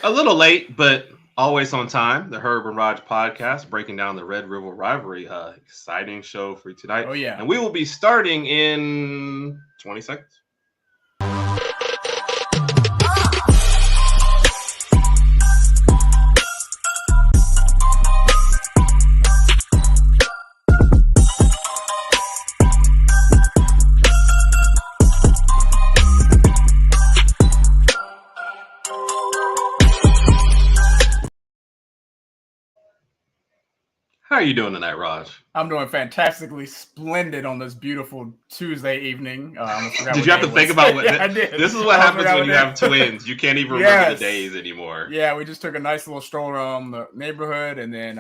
A little late, but always on time. The Herb and Raj podcast, breaking down the Red River Rivalry. Exciting show for you tonight. Oh, yeah. And we will be starting in 20 seconds. How are you doing tonight, Raj? I'm doing fantastically splendid on this beautiful Tuesday evening. Did you have to think about what? Yeah, I did. This is what happens when you have twins. You can't even remember the days anymore. Yeah, we just took a nice little stroll around the neighborhood and then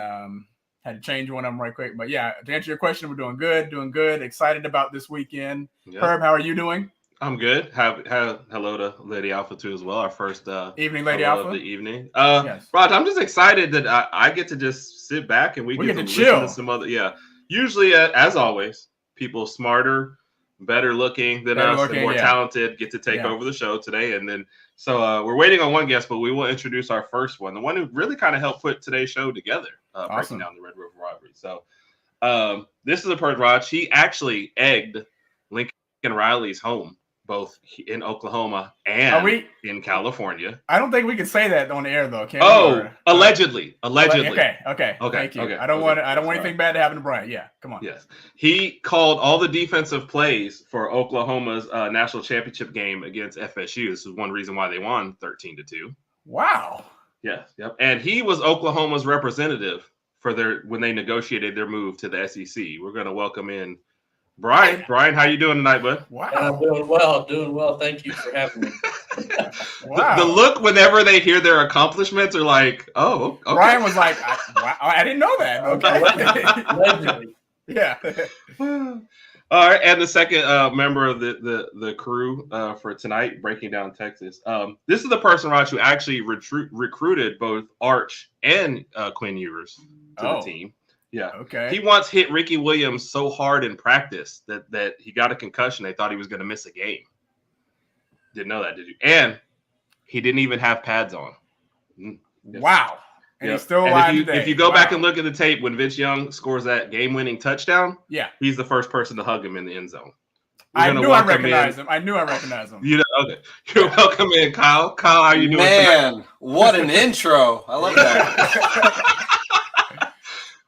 had to change one of them right quick. But yeah, to answer your question, we're doing good. Excited about this weekend. Yep. Herb, how are you doing? I'm good. Hello to Lady Alpha too as well. Our first evening, Lady Alpha. Of the evening. Yes. Raj, I'm just excited that I get to just sit back and we get to chill. Listen to some other. Yeah. Usually, as always, people smarter, better looking than us, and more talented get to take over the show today. And then so we're waiting on one guest, but we will introduce our first one, the one who really kind of helped put today's show together, breaking down the Red River Rivalry. So this is a person, Raj. He actually egged Lincoln Riley's home, both in Oklahoma and in California. I don't think we can say that on the air, though. Can we? Allegedly. Okay. Thank you. I don't want anything bad to happen to Bryan. Yeah, come on. Yes, he called all the defensive plays for Oklahoma's national championship game against FSU. This is one reason why they won 13-2. Wow. Yes. Yep. And he was Oklahoma's representative for when they negotiated their move to the SEC. We're going to welcome in Bryan, how you doing tonight, bud? Wow. I'm doing well. Thank you for having me. Wow. The look whenever they hear their accomplishments are like, oh, okay. Bryan was like, I didn't know that. Okay. Yeah. All right, and the second member of the crew for tonight, breaking down Texas. This is the person, Raj, who actually recruited both Arch and Quinn Ewers to the team. Yeah. Okay. He once hit Ricky Williams so hard in practice that he got a concussion. They thought he was going to miss a game. Didn't know that, did you? And he didn't even have pads on. Yes. Wow. And he's still alive today. If you go back and look at the tape when Vince Young scores that game-winning touchdown, he's the first person to hug him in the end zone. I knew I recognized him. Okay. You're welcome in, Kyle. Kyle, how you doing tonight? Man, what an intro. I love that.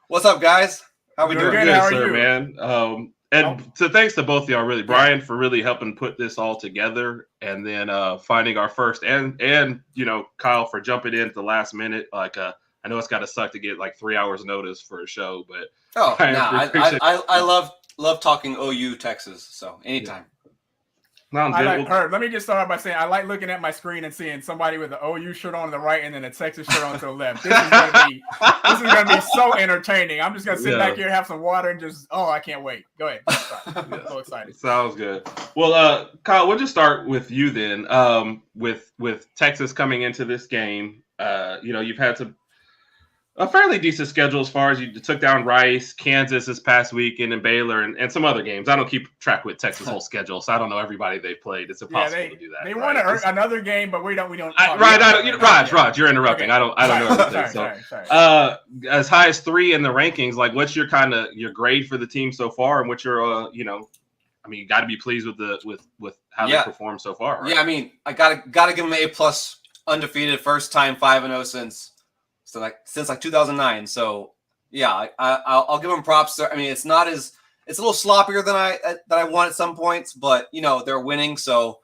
What's up, guys? How we doing? Good, sir, man. Thanks to both of y'all, really, Bryan, for really helping put this all together, and then finding our first, and Kyle for jumping in at the last minute. Like, I know it's got to suck to get like 3 hours notice for a show, but I love talking OU Texas, so anytime. Let me just start off by saying I like looking at my screen and seeing somebody with an OU shirt on the right and then a Texas shirt on to the left. This is gonna be so entertaining. I'm just gonna sit back here, have some water, and I can't wait. Go ahead. I'm so excited. Sounds good. Well, Kyle, we'll just start with you then. With Texas coming into this game, you've had a fairly decent schedule as far as you took down Rice, Kansas this past weekend, and Baylor, and some other games. I don't keep track with Texas' whole schedule, so I don't know everybly they've played. It's impossible to do that. They won another game, but we don't. Raj, you're interrupting. Okay. I don't know everything. Sorry. As high as 3 in the rankings, like what's your your grade for the team so far, and what's your you got to be pleased with how they performed so far. Right? Yeah, I mean, I gotta give them an A+, undefeated, first time 5-0 since 2009. So yeah, I'll give them props there. I mean, it's a little sloppier than I want at some points, but they're winning, so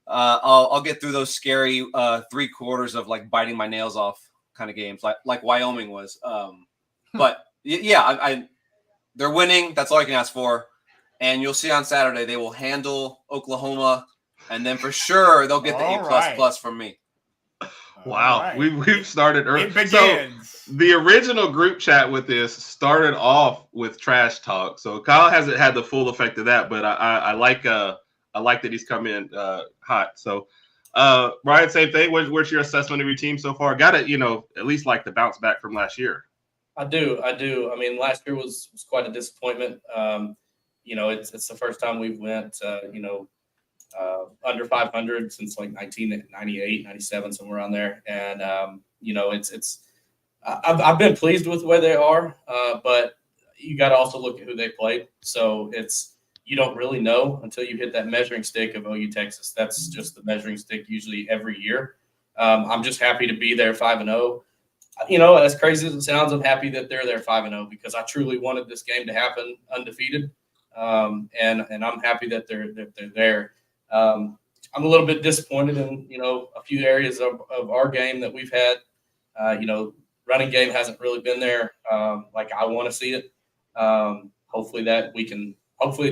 I'll get through those scary 3 quarters of like biting my nails off kind of games, like Wyoming was. But yeah, they're winning. That's all I can ask for. And you'll see on Saturday they will handle Oklahoma, and then for sure they'll get the A++ from me. Wow, right. We've started early. It begins. So the original group chat with this started off with trash talk. So Kyle hasn't had the full effect of that, but I like that he's come in hot. So Bryan, same thing. What's your assessment of your team so far? Got it, at least like the bounce back from last year. I do. I mean, last year was quite a disappointment. It's the first time we've went under 500 since like 1998, 97, somewhere around there. And, I've been pleased with the way they are, but you got to also look at who they played. So you don't really know until you hit that measuring stick of OU Texas. That's just the measuring stick usually every year. I'm just happy to be there 5-0. As crazy as it sounds, I'm happy that they're there 5-0 because I truly wanted this game to happen undefeated. And I'm happy that they're there. I'm a little bit disappointed in, a few areas of our game that we've had. Running game hasn't really been there like I want to see it. Hopefully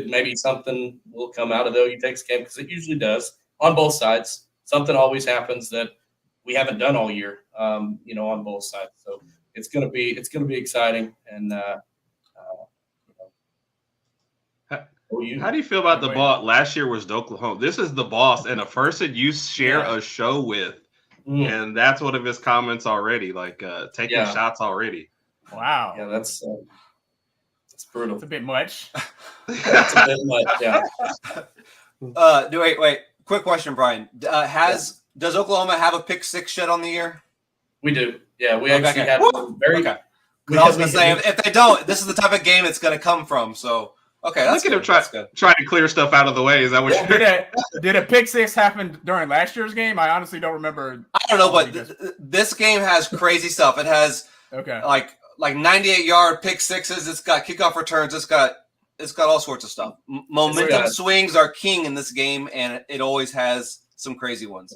maybe something will come out of the OU Texas game because it usually does on both sides. Something always happens that we haven't done all year, on both sides. So it's gonna be exciting. And how do you feel about the ball? Last year was Oklahoma. This is the boss and a person you share a show with. And that's one of his comments already, like taking shots already. Wow. Yeah, that's brutal. It's a bit much. That's a bit much, yeah. Wait. Quick question, Brian. Does Oklahoma have a pick six shed on the year? We do. Yeah, we actually have very. Okay. I was gonna say if they don't, this is the type of game it's gonna come from. So that's look at him trying to clear stuff out of the way. Is that what did a pick six happen during last year's game? I honestly don't remember. I don't know, but this game has crazy stuff. It has like 98-yard pick sixes. It's got kickoff returns. It's got all sorts of stuff. Momentum swings are king in this game, and it always has some crazy ones.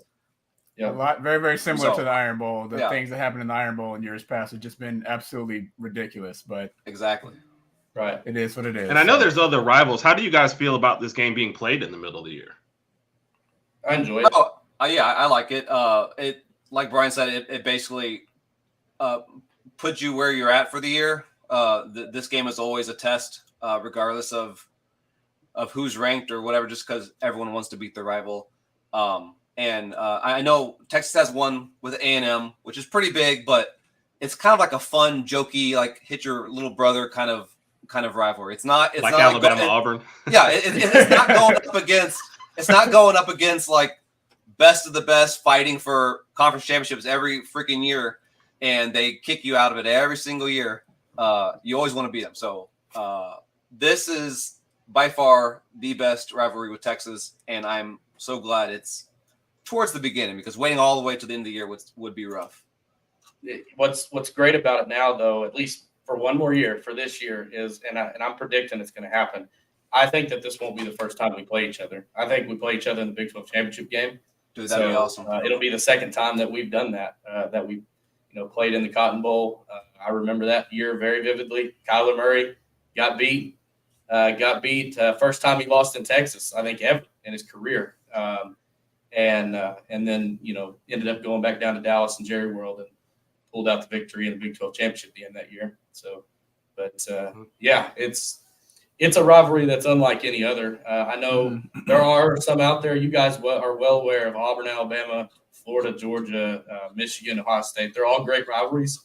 Yeah, a lot, very, very similar to the Iron Bowl. The things that happened in the Iron Bowl in years past have just been absolutely ridiculous. But exactly. Right. It is what it is. And I know there's other rivals. How do you guys feel about this game being played in the middle of the year? I enjoy it. I like it. It, like Brian said, it basically puts you where you're at for the year. This game is always a test, regardless of who's ranked or whatever, just because everyone wants to beat their rival. And I know Texas has one with A&M, which is pretty big, but it's kind of like a fun, jokey, like hit your little brother kind of rivalry. It's not like Alabama Auburn. Yeah, it's not going up against. It's not going up against like best of the best fighting for conference championships every freaking year, and they kick you out of it every single year. You always want to beat them. So this is by far the best rivalry with Texas, and I'm so glad it's towards the beginning because waiting all the way to the end of the year would be rough. What's great about it now, though, at least for one more year, for this year, is, and I'm predicting it's going to happen. I think that this won't be the first time we play each other. I think we play each other in the Big 12 championship game. Dude, that'd be awesome. It'll be the second time that we've done that. That we, played in the Cotton Bowl. I remember that year very vividly. Kyler Murray got beat. First time he lost in Texas, I think, ever in his career. And then ended up going back down to Dallas and Jerry World and pulled out the victory in the Big 12 championship at the end that year. So, but it's a rivalry that's unlike any other. I know there are some out there. You guys are well aware of Auburn, Alabama, Florida, Georgia, Michigan, Ohio State. They're all great rivalries.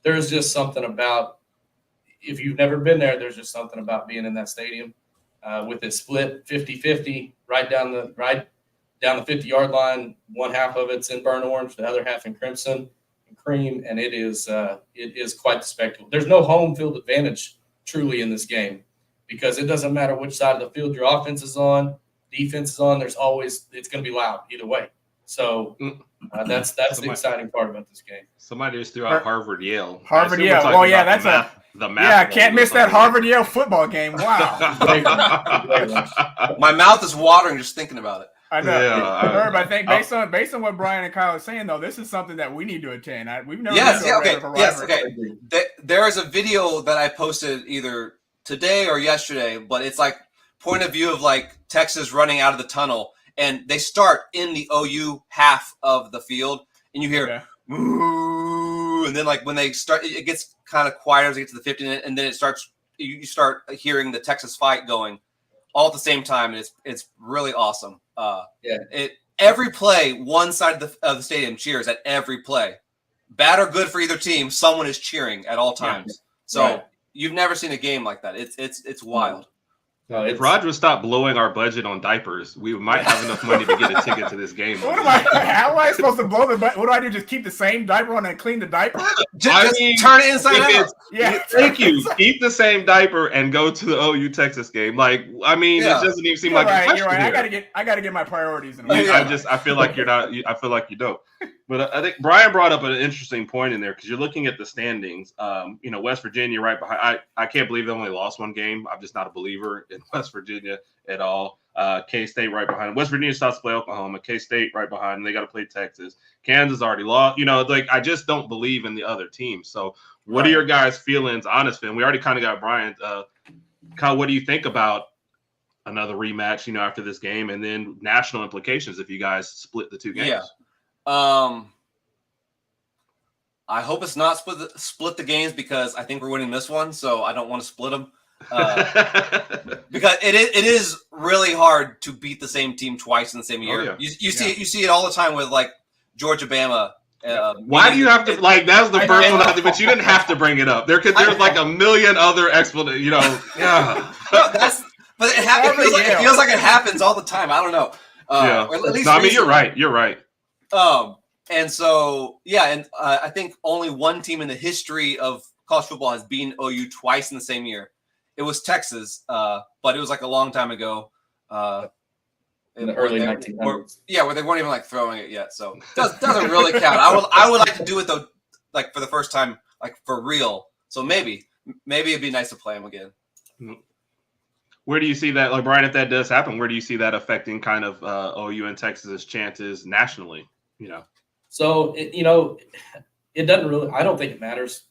There's just something about, if you've never been there, there's just something about being in that stadium with it split 50-50 right down the 50-yard line. One half of it's in burnt orange, the other half in crimson and cream, and it is quite the spectacle. There's no home field advantage truly in this game because it doesn't matter which side of the field your offense is on, defense is on. It's going to be loud either way. So that's the exciting part about this game. Somebody just threw out Harvard Yale. Harvard Yale. Oh yeah, that's the math. Yeah, can't miss that Harvard Yale football game. Wow. My mouth is watering just thinking about it. I know. Yeah, Herb, I think based on what Brian and Kyle are saying, though, this is something that we need to attend. We've never. Okay. There is a video that I posted either today or yesterday, but it's like point of view of like Texas running out of the tunnel, and they start in the OU half of the field, and you hear, "Ooh," and then like when they start, it gets kind of quieter as they get to the 50, and then you start hearing the Texas fight going all at the same time, and it's really awesome. Every play, one side of the stadium cheers at every play. Bad or good for either team, someone is cheering at all times. So you've never seen a game like that. It's wild. If Raj would stop blowing our budget on diapers, we might have enough money to get a ticket to this game. How am I supposed to blow the budget? What do I do? Just keep the same diaper on and clean the diaper? Just turn it inside out. Yeah. Thank you. Keep the same diaper and go to the OU Texas game. Like, I mean, it doesn't even seem like you're right. I gotta get my priorities in order. I feel like you're not. I feel like you don't. But I think Bryan brought up an interesting point in there because you're looking at the standings. West Virginia right behind. I can't believe they only lost one game. I'm just not a believer in West Virginia at all. K-State right behind. West Virginia starts to play Oklahoma. K-State right behind. And they got to play Texas. Kansas already lost. I just don't believe in the other teams. So what are your guys' feelings, honest fan? We already kind of got Bryan. Kyle, what do you think about another rematch, after this game, and then national implications if you guys split the two games? Yeah. I hope it's not split the games because I think we're winning this one, so I don't want to split them. Because it is really hard to beat the same team twice in the same year. Oh, yeah. You see it all the time with like Georgia, Bama. Why do you have to that's the first one? But you didn't have to bring it up. There's like a million other explanations. Yeah. But it feels like it happens all the time. I don't know. You're right. You're right. And so, I think only one team in the history of college football has beaten OU twice in the same year. It was Texas, but it was like a long time ago. In the early 1900s. Where they weren't even like throwing it yet. So it doesn't really count. I would like to do it though, like for the first time, like for real. So maybe it'd be nice to play them again. Where do you see that, like Bryan, if that does happen, where do you see that affecting kind of OU and Texas's chances nationally? So, it doesn't really – I don't think it matters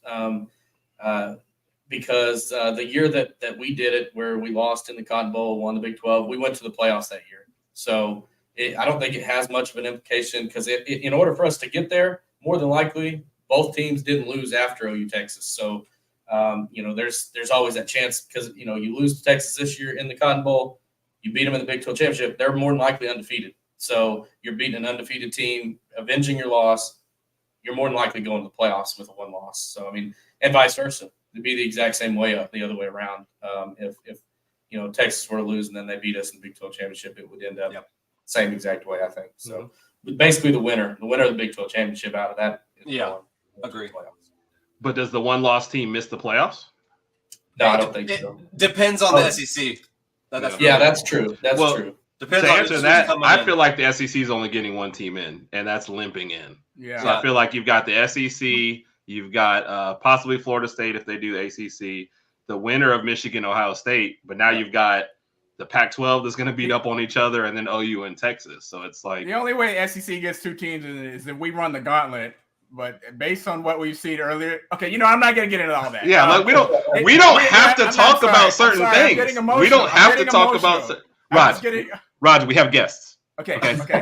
because the year that we did it where we lost in the Cotton Bowl, won the Big 12, we went to the playoffs that year. So, I don't think it has much of an implication because in order for us to get there, more than likely, both teams didn't lose after OU Texas. So, there's always that chance because, you lose to Texas this year in the Cotton Bowl, you beat them in the Big 12 championship, they're more than likely undefeated. So you're beating an undefeated team, avenging your loss. You're more than likely going to the playoffs with a one loss. So, and vice versa. It'd be the exact same way up the other way around. If Texas were to lose and then they beat us in the Big 12 championship, it would end up same exact way, I think. So basically the winner of the Big 12 championship out of that. Agree. But does the one-loss team miss the playoffs? No, I don't think so. Depends on the SEC. That's true. That's true. Depends to answer that, I feel like the SEC is only getting one team in, and that's limping in. Yeah. So I feel like you've got the SEC, you've got possibly Florida State if they do the ACC, the winner of Michigan, Ohio State, but now you've got the Pac-12 that's going to beat up on each other, and then OU and Texas. So it's like the only way SEC gets two teams is if we run the gauntlet. But based on what we've seen earlier, okay, I'm not going to get into all that. Yeah, we don't have to talk about certain things. We don't have to talk about. Roger, we have guests. Okay.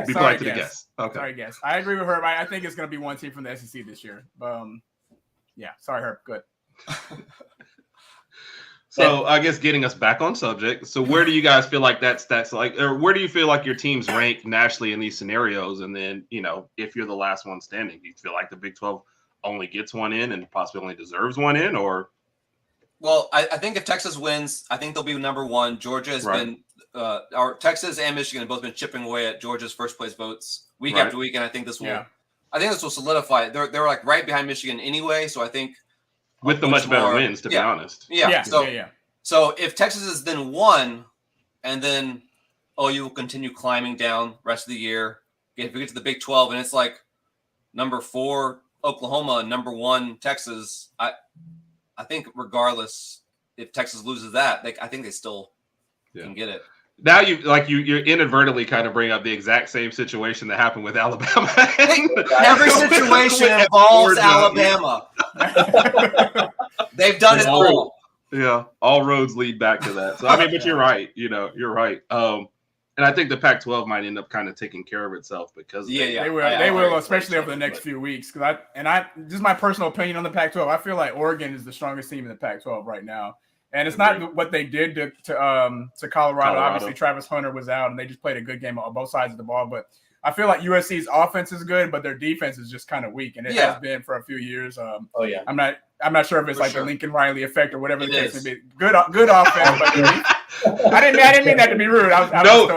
Be polite to the guests. Okay. Sorry, guests. I agree with Herb. I think it's going to be one team from the SEC this year. Sorry, Herb. Good. So I guess getting us back on subject. So where do you guys feel like that's like, or where do you feel like your teams rank nationally in these scenarios? And then, if you're the last one standing, do you feel like the Big 12 only gets one in and possibly only deserves one in, or? Well, I think if Texas wins, I think they'll be number one. Georgia has been our Texas and Michigan have both been chipping away at Georgia's first place votes week after week, and I think this will solidify it. They were like right behind Michigan anyway, so I think with the much better wins, to be honest. So if Texas is then one, and then you will continue climbing down rest of the year. If we get to the Big 12 and it's like number 4 Oklahoma, number 1 Texas, I think regardless if Texas loses that, I think they still can get it. Now you're inadvertently kind of bring up the exact same situation that happened with Alabama. Every situation involves Alabama. They've done it all. Yeah, all roads lead back to that. So but you're right. You're right. And I think the Pac-12 might end up kind of taking care of itself because they will, especially over the next few weeks. Because this is my personal opinion on the Pac-12. I feel like Oregon is the strongest team in the Pac-12 right now. And it's not what they did to Colorado. Obviously, Travis Hunter was out, and they just played a good game on both sides of the ball. But I feel like USC's offense is good, but their defense is just kind of weak, and it has been for a few years. I'm not sure if it's the Lincoln Riley effect or whatever the case may be. Good offense, I didn't mean that to be rude.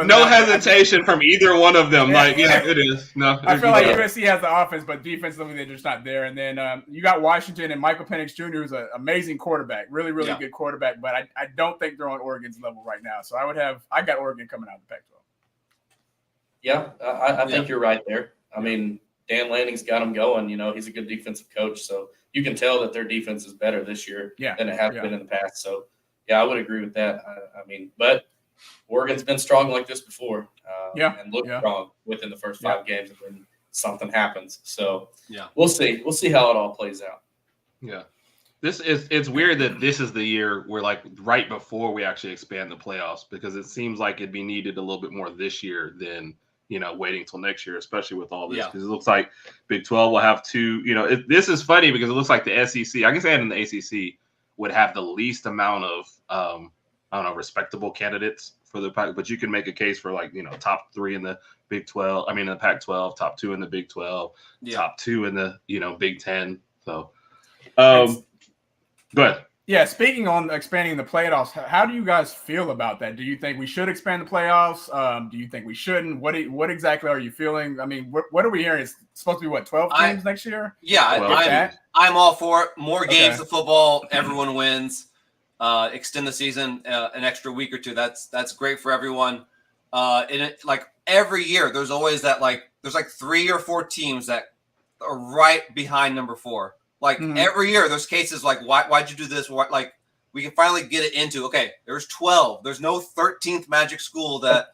No hesitation from either one of them. Like, yeah, it is. No, I feel like USC has the offense, but defensively they're just not there. And then you got Washington and Michael Penix Jr. is an amazing quarterback, really good quarterback. But I don't think they're on Oregon's level right now. So I got Oregon coming out of the Pac-12. Yeah, I think you're right there. I mean, Dan Lanning's got them going. He's a good defensive coach, so you can tell that their defense is better this year than it has been in the past. So, yeah, I would agree with that. I mean, but Oregon's been strong like this before, and looked strong within the first 5 games, and then something happens. So, we'll see. We'll see how it all plays out. Yeah. It's weird that this is the year where, like, right before we actually expand the playoffs, because it seems like it'd be needed a little bit more this year than waiting till next year, especially with all this, because it looks like Big 12 will have 2. This is funny because it looks like the SEC, I guess, and the ACC would have the least amount of I don't know, respectable candidates for the Pac, but you can make a case for, like, top 3 in the Big 12. I mean, in the Pac-12, top 2 in the Big 12, top 2 in the Big 10. So, go ahead. Yeah, speaking on expanding the playoffs, how do you guys feel about that? Do you think we should expand the playoffs? Do you think we shouldn't? What exactly are you feeling? I mean, what are we hearing? It's supposed to be 12 games next year? Yeah, I'm all for it. More games of football, everyone wins. Extend the season an extra week or 2. That's great for everyone. And it, like, every year, there's always that, like, there's like 3 or 4 teams that are right behind number 4. Like, every year, there's cases like, why'd you do this? Like, we can finally get it into, okay, there's 12. There's no 13th magic school that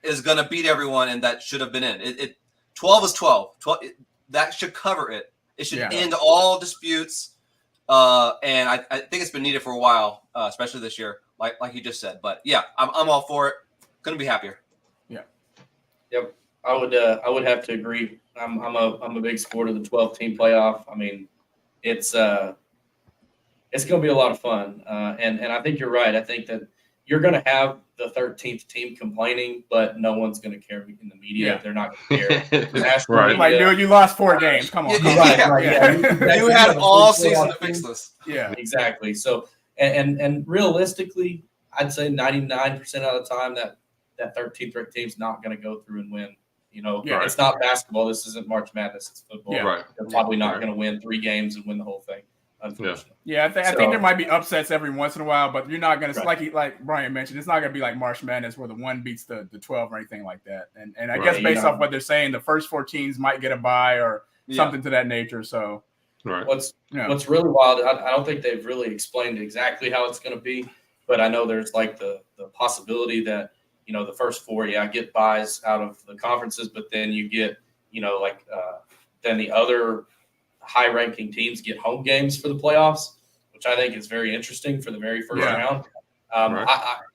is going to beat everyone and that should have been in. 12 is 12. 12 that should cover it. It should end all disputes. And I think it's been needed for a while, especially this year, like you just said. But, yeah, I'm all for it. Couldn't be happier. Yeah. Yep. I would have to agree. I'm a big supporter of the 12-team playoff. I mean, it's going to be a lot of fun, and I think you're right. I think that you're going to have the 13th team complaining, but no one's going to care in the media. Yeah. They're not going to care. Right. Like, dude, you lost 4 games. Come on. You had all season to fix this. Yeah, exactly. So, and realistically, I'd say 99% of the time that 13th team's not going to go through and win. It's not basketball. This isn't March Madness. It's football. Yeah. Right. They're probably not going to win 3 games and win the whole thing, unfortunately. Yeah, I think there might be upsets every once in a while, but you're not going to, like Bryan mentioned, it's not going to be like March Madness where the 1 beats the 12 or anything like that. And I guess based off what they're saying, the first 4 teams might get a bye or something to that nature. So, what's really wild, I don't think they've really explained exactly how it's going to be, but I know there's like the possibility that the first 4, get buys out of the conferences, but then you get, then the other high-ranking teams get home games for the playoffs, which I think is very interesting for the very first round.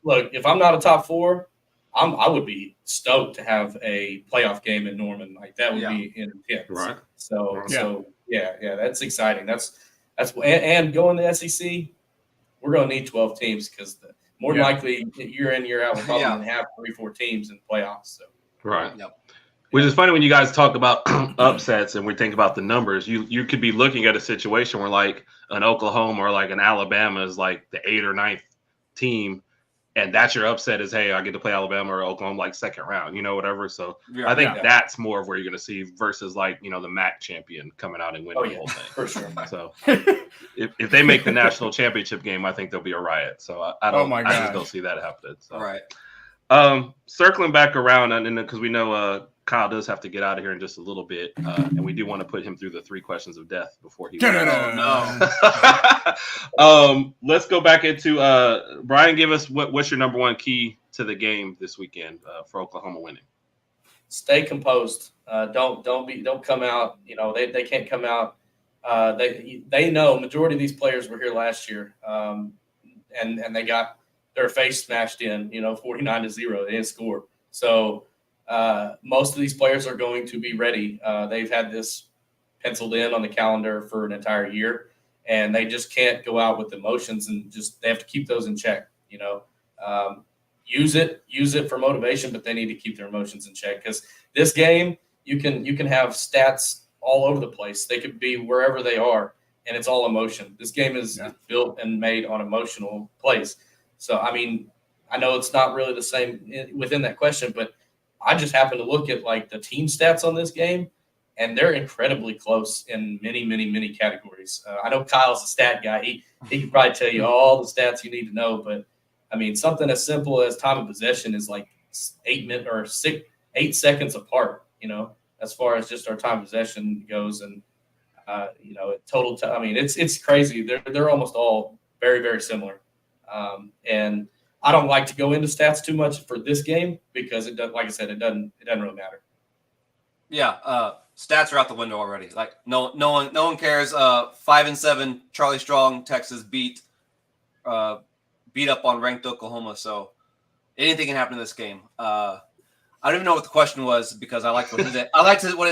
Look, if I'm not a top 4, I would be stoked to have a playoff game in Norman. Like, that would be intense. Right. So that's exciting. That's and going to SEC, we're going to need 12 teams because more than likely, year in, year out, we're probably going to have 3-4 teams in the playoffs. So. Right. Yep. Which is funny when you guys talk about upsets and we think about the numbers. You could be looking at a situation where, like, an Oklahoma or like an Alabama is like the 8th or 9th team, and that's your upset is, hey, I get to play Alabama or Oklahoma like second round, whatever. So I think that's more of where you're going to see versus, like, the MAC champion coming out and winning the whole thing. For sure. So if they make the national championship game, I think there'll be a riot. So I just don't see that happening. So. Right. Circling back around, and because we know Kyle does have to get out of here in just a little bit, and we do want to put him through the 3 questions of death before he. No. Let's go back into Bryan. Give us what's your number 1 key to the game this weekend for Oklahoma winning. Stay composed. Don't come out. They can't come out. They know majority of these players were here last year, and they got their face smashed in. 49-0. They didn't score. So. Most of these players are going to be ready. They've had this penciled in on the calendar for an entire year, and they just can't go out with emotions and they have to keep those in check. Use it for motivation, but they need to keep their emotions in check because this game you can have stats all over the place. They could be wherever they are, and it's all emotion. This game is built and made on emotional plays. So I mean, I know it's not really the same within that question, but I just happen to look at like the team stats on this game, and they're incredibly close in many, many, many categories. I know Kyle's a stat guy. He can probably tell you all the stats you need to know, but I mean, something as simple as time of possession is like 8 seconds apart, as far as just our time of possession goes. And, total time, I mean, it's crazy. They're almost all very, very similar. And I don't like to go into stats too much for this game because it does, like I said, it doesn't really matter. Yeah, stats are out the window already. Like no one cares. 5-7, Charlie Strong, Texas beat up on ranked Oklahoma. So anything can happen in this game. I don't even know what the question was because I liked what his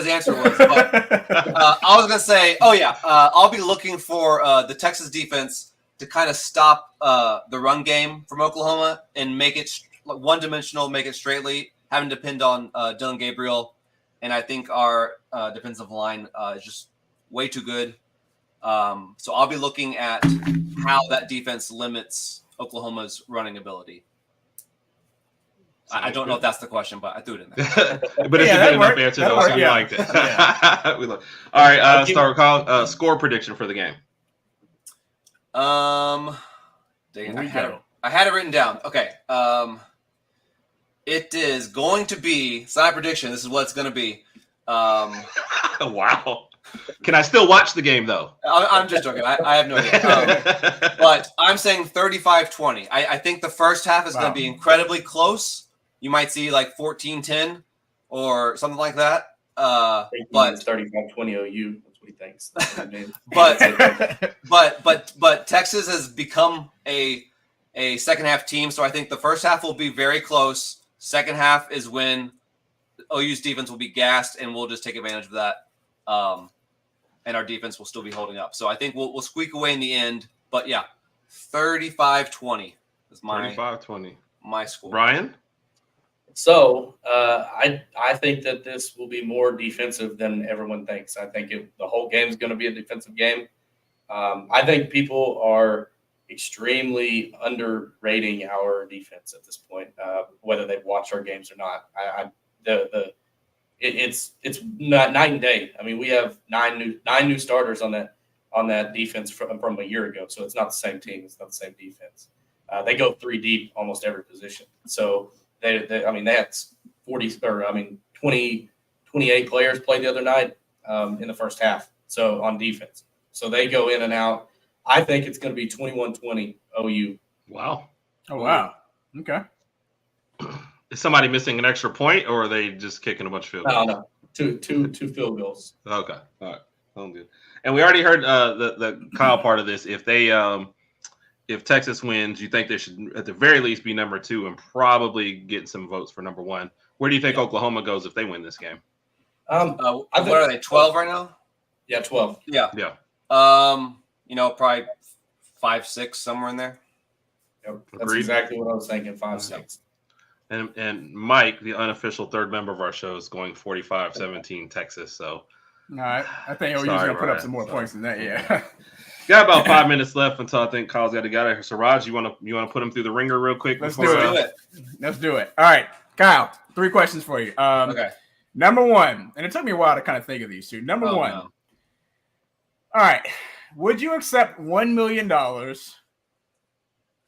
answer was. But I was gonna say, I'll be looking for the Texas defense to kind of stop the run game from Oklahoma and make it one-dimensional, make it straightly, having to depend on Dylan Gabriel. And I think our defensive line is just way too good. So I'll be looking at how that defense limits Oklahoma's running ability. I don't know if that's the question, but I threw it in there. But it's a good enough answer, though, so we liked it. Yeah. All right, start with Kyle. Score prediction for the game. I had it written down. Okay. It is going to be, it's not a prediction. This is what it's going to be. Wow. Can I still watch the game, though? I'm just joking. I have no idea. But I'm saying 35-20. I think the first half is going to be incredibly close. You might see like 14-10 or something like that. But 35-20 OU. That's what he thinks. But Texas has become a second half team. So I think the first half will be very close. Second half is when OU's defense will be gassed, and we'll just take advantage of that. And our defense will still be holding up. So I think we'll squeak away in the end. But yeah, 35-20 is my score. Bryan? So I think that this will be more defensive than everyone thinks. I think the whole game is going to be a defensive game. I think people are extremely underrating our defense at this point, whether they've watched our games or not. It's not night and day. I mean, we have nine new starters on that defense from a year ago, so it's not the same team. It's not the same defense. They go 3 deep almost every position. So they had 28 players played the other night in the first half. So on defense, so they go in and out. I think it's going to be 21-20 OU. Wow. Oh, wow. Okay. Is somebody missing an extra point, or are they just kicking a bunch of field goals? No. Two field goals. Okay. All right. Sounds good. And we already heard the Kyle part of this. If Texas wins, you think they should at the very least be number 2 and probably get some votes for number 1. Where do you think Oklahoma goes if they win this game? What are they, 12 right now? Yeah, 12. Yeah. Probably 5-6, somewhere in there. Yep. That's exactly what I was thinking, 5-6. And Mike, the unofficial third member of our show, is going 45-17 Texas. So, all right, I think OU's going to put up some more points than that. Yeah. Got about 5 minutes left until I think Kyle's got to get out of here. So, Raj, you want to put him through the ringer real quick? Let's do it. Let's do it. All right, Kyle, 3 questions for you. Okay. Number 1, and it took me a while to kind of think of these two. Number 1. No. All right. Would you accept $1 million to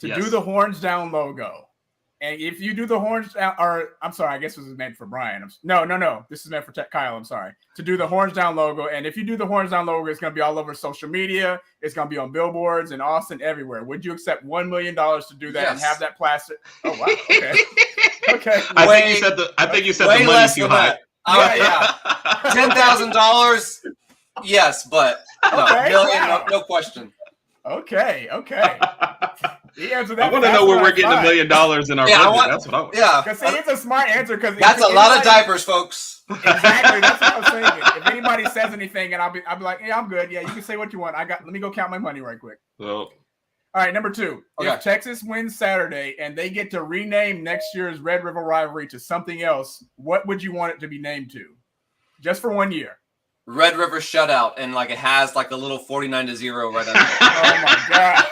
do the horns down logo? And if you do the horns down, or I'm sorry, I guess this is meant for Bryan. No. This is meant for Kyle. I'm sorry. To do the horns down logo. And if you do the horns down logo, it's going to be all over social media. It's going to be on billboards in Austin, everywhere. Would you accept $1 million to do that and have that plastic? Oh, wow. Okay. Okay. I think you said the money's too high. Yeah. $10,000. Yes, but no question. Okay. He answered that. I want to know where we're getting $1 million in our budget. That's what I want. Yeah, because it's a smart answer. Because that's a lot of diapers, folks. Exactly. That's what I was saying. If anybody says anything, and I'll be like, yeah, I'm good. Yeah, you can say what you want. Let me go count my money right quick. Well, all right, number 2. Okay. If Texas wins Saturday and they get to rename next year's Red River Rivalry to something else, what would you want it to be named to? Just for 1 year. Red River Shutout, and it has a little 49-0 right under it. Oh my gosh.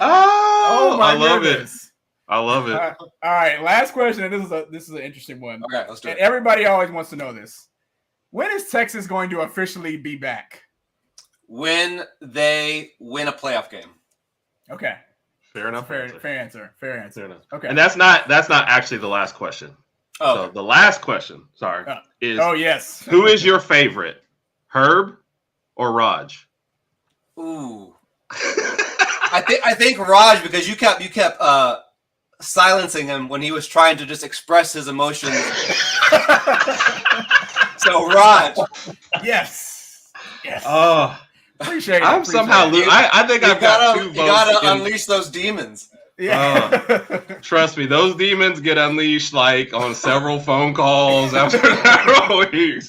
Oh Oh my goodness. I love it. All right, last question. And this is an interesting one. Okay, let's do it. Everybody always wants to know this. When is Texas going to officially be back? When they win a playoff game. Okay. Fair enough. Fair answer. Fair enough. Okay. And that's not actually the last question. Oh. So the last question, is yes. Who is your favorite? Herb or Raj? Ooh. I think Raj, because you kept silencing him when he was trying to just express his emotions. So Raj. Yes. Oh, appreciate it. I'm somehow losing. I think I've got 2 votes. You gotta unleash those demons. Yeah. Trust me, those demons get unleashed like on several phone calls after several weeks.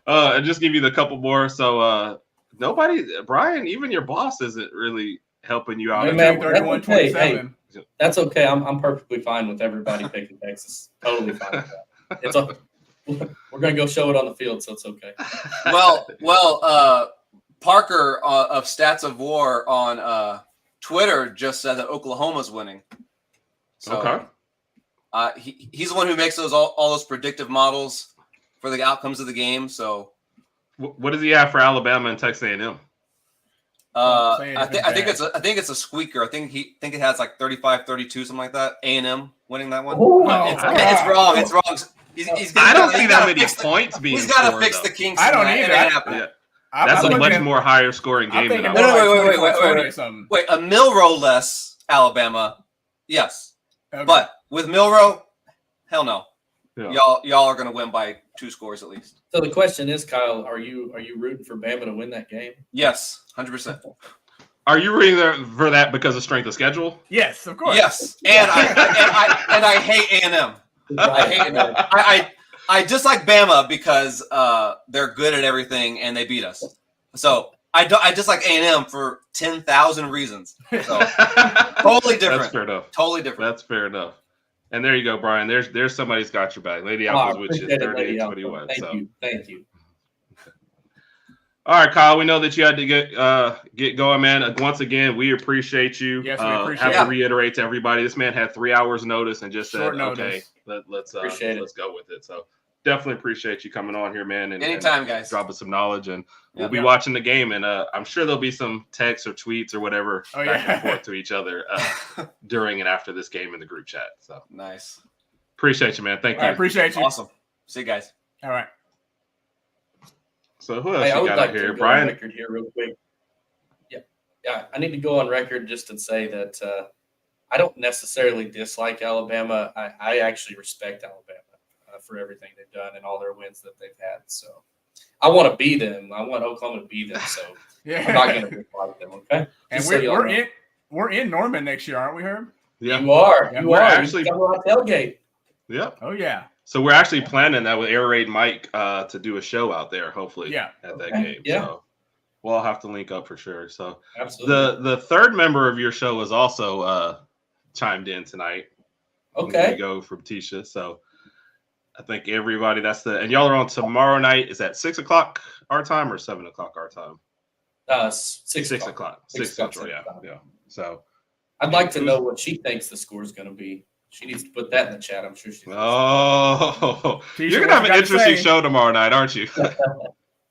And just give you the couple more. So nobody, Bryan, even your boss isn't really helping you out. Hey, man, that's okay. I'm perfectly fine with everybody picking Texas. Totally fine with that. We're gonna go show it on the field, so it's okay. Well, Parker of Stats of War on Twitter just said that Oklahoma's winning. So, okay. He's the one who makes all those predictive models for the outcomes of the game. So, what does he have for Alabama and Texas A&M? I think it's a squeaker. I think it has like 35-32, something like that. A&M winning that one. It's wrong. It's wrong. I don't see that many points being scored. He's got to fix the kinks. I don't either. Yeah. That's a much more higher scoring game than Wait, a Milrow-less Alabama, yes. Okay. But with Milrow, hell no. Yeah. Y'all are going to win by 2 scores at least. So the question is, Kyle, are you rooting for Bama to win that game? Yes, 100%. Are you rooting for that because of strength of schedule? Yes, of course. Yes, and I hate A&M. I hate A&M. I dislike Bama because they're good at everything and they beat us. So I dislike A&M for 10,000 reasons. So totally different. That's fair enough. Totally different. That's fair enough. And there you go, Bryan. There's somebody's got your back. Lady Apple's with you 38-21. Thank you. All right, Kyle, we know that you had to get going, man. Once again, we appreciate you. Yes, we appreciate it. Have to reiterate to everybody, this man had 3 hours notice and just said, okay, let's go with it. So definitely appreciate you coming on here, man. And anytime, guys. Dropping some knowledge. And we'll be watching the game. And I'm sure there'll be some texts or tweets or whatever back and forth to each other during and after this game in the group chat. So nice. Appreciate you, man. Thank you. I appreciate you. Awesome. See you guys. All right. So who else you got out here, Bryan? Record here real quick. Yeah. I need to go on record just to say that I don't necessarily dislike Alabama. I actually respect Alabama for everything they've done and all their wins that they've had. So I want to be them. I want Oklahoma to be them. So I'm not going to dislike them. Okay. And we're in Norman next year, aren't we, Herb? Yeah, you are. Yeah, we're actually tailgate. Yeah. Oh yeah. So we're actually planning that with Air Raid Mike to do a show out there, hopefully, at that game. Yeah. So we'll have to link up for sure. So absolutely. The third member of your show was also chimed in tonight. Okay. There you go from Tisha. So I think everybody and y'all are on tomorrow night. Is that 6 o'clock our time or 7 o'clock our time? 6 o'clock. 6 Central. Yeah. So I'd like to know what she thinks the score is going to be. She needs to put that in the chat. I'm sure she does. Oh, you're gonna have an interesting show tomorrow night, aren't you?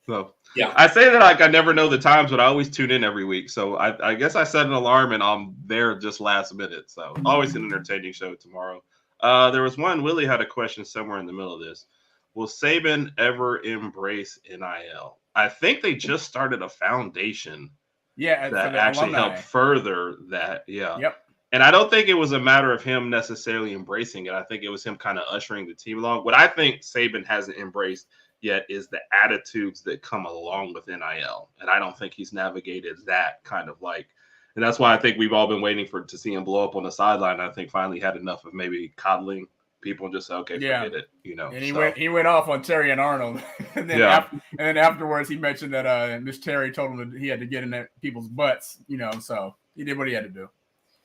So yeah, I say that like I never know the times, but I always tune in every week. So I guess I set an alarm and I'm there just last minute. So always an entertaining show tomorrow. There was one. Willie had a question somewhere in the middle of this. Will Saban ever embrace NIL? I think they just started a foundation. Yeah, that actually helped further that. Yeah. Yep. And I don't think it was a matter of him necessarily embracing it. I think it was him kind of ushering the team along. What I think Saban hasn't embraced yet is the attitudes that come along with NIL. And I don't think he's navigated that kind of and that's why I think we've all been waiting to see him blow up on the sideline. I think finally had enough of maybe coddling people and just say, okay, forget it, And he went off on Terry and Arnold. And then afterwards he mentioned that Miss Terry told him that he had to get in people's butts, so he did what he had to do.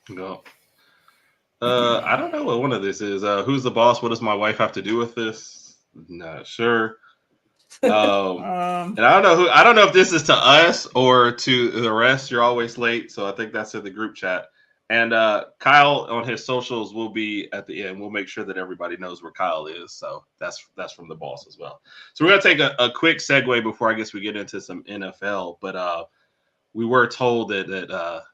No. I don't know what one of this is. Who's the boss? What does my wife have to do with this? Not sure. And I don't know if this is to us or to the rest. You're always late, so I think that's in the group chat. And Kyle on his socials will be at the end. We'll make sure that everybody knows where Kyle is. So that's from the boss as well. So we're gonna take a quick segue before I guess we get into some NFL. But we were told that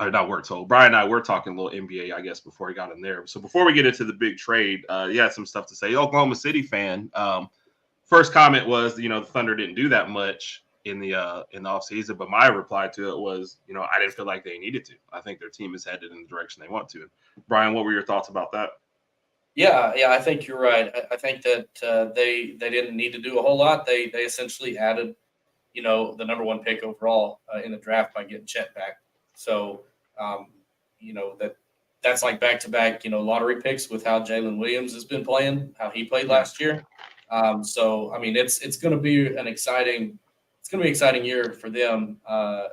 or not we're told. Bryan and I were talking a little NBA, I guess, before he got in there. So before we get into the big trade, you had some stuff to say. Oklahoma City fan. First comment was, the Thunder didn't do that much in the offseason, but my reply to it was, I didn't feel like they needed to. I think their team is headed in the direction they want to. Bryan, what were your thoughts about that? Yeah, I think you're right. I think that they didn't need to do a whole lot. They essentially added, the number one pick overall in the draft by getting Chet back. So, that's like back-to-back, lottery picks with how Jalen Williams has been playing, how he played last year. So, I mean, it's going to be an exciting year for them. I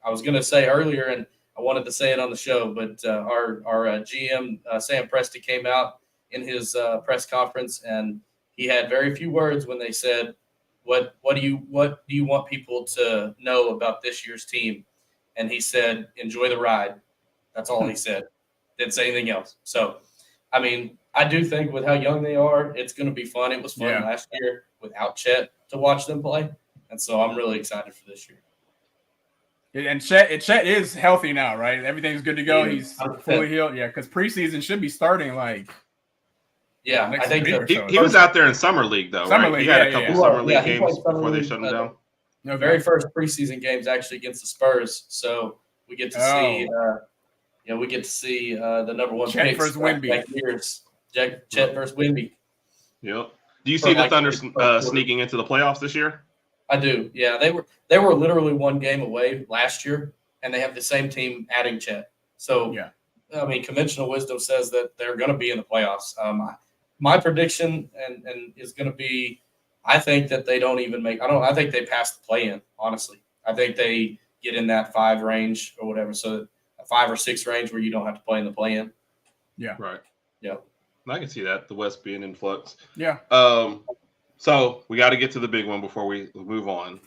was going to say earlier, and I wanted to say it on the show, but our GM, Sam Presti, came out in his press conference, and he had very few words when they said, what do you want people to know about this year's team? And he said, enjoy the ride. That's all he said. Didn't say anything else. So, I mean, I do think with how young they are, it's going to be fun. It was fun last year without Chet to watch them play. And so I'm really excited for this year. And Chet is healthy now, right? Everything's good to go. He's fully healed. Yeah, because preseason should be starting I think he was out there in Summer League, though, right? He had a couple Summer League games before they shut him down. The very first preseason games actually against the Spurs. So we get to see the number one Chet versus Wemby. Chet versus Wemby. Yep. Do you see the Thunder sneaking into the playoffs this year? I do. Yeah, they were literally one game away last year, and they have the same team adding Chet. So, I mean, conventional wisdom says that they're going to be in the playoffs. My prediction and is going to be, I think that they don't even make. I think they pass the play-in. Honestly, I think they get in that 5 range or whatever. So a 5 or 6 range where you don't have to play in the play-in. Yeah. Right. Yeah. I can see that, the West being in flux. Yeah. So we got to get to the big one before we move on.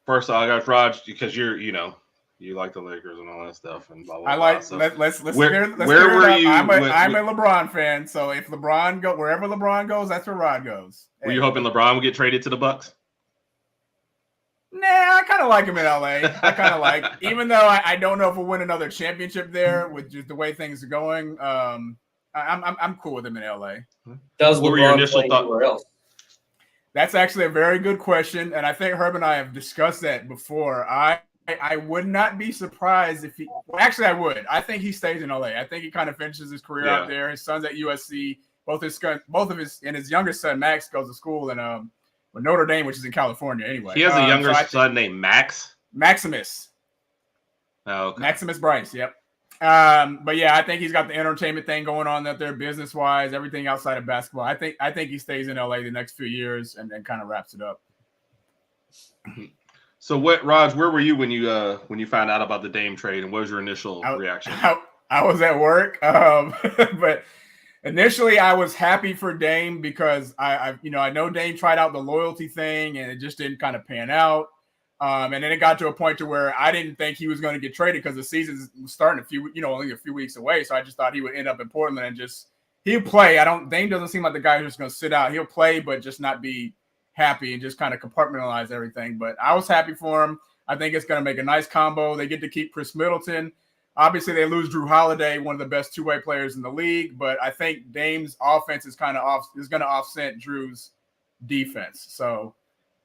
First, I got Raj because you like the Lakers and all that stuff and blah blah. I like. So let's where were you? I'm a LeBron fan, so if LeBron wherever LeBron goes, that's where Rod goes. Were you hoping LeBron would get traded to the Bucks? Nah, I kind of like him in LA. I kind of like, even though I don't know if we'll win another championship there with just the way things are going. I'm cool with him in LA. What were your initial thoughts? That's actually a very good question, and I think Herb and I have discussed that before. I would not be surprised if he. Well, actually, I would. I think he stays in LA. I think he kind of finishes his career out there. His son's at USC. Both of his youngest son Max goes to school in Notre Dame, which is in California anyway. He has a younger son named Maximus. Oh, okay. Maximus Bryce. Yep. But yeah, I think he's got the entertainment thing going on out there, business wise, everything outside of basketball. I think he stays in LA the next few years and kind of wraps it up. So Raj, where were you when you found out about the Dame trade, and what was your initial reaction? I was at work, but initially I was happy for Dame because I know Dame tried out the loyalty thing and it just didn't kind of pan out. And then it got to a point to where I didn't think he was going to get traded because the season was starting only a few weeks away. So I just thought he would end up in Portland and he'll play. Dame doesn't seem like the guy who's just going to sit out. He'll play, but just not be happy and just kind of compartmentalize everything. But I was happy for him. I think it's going to make a nice combo. They get to keep Chris Middleton. Obviously, they lose Drew Holiday, one of the best two-way players in the league. But I think Dame's offense is going to offset Drew's defense. So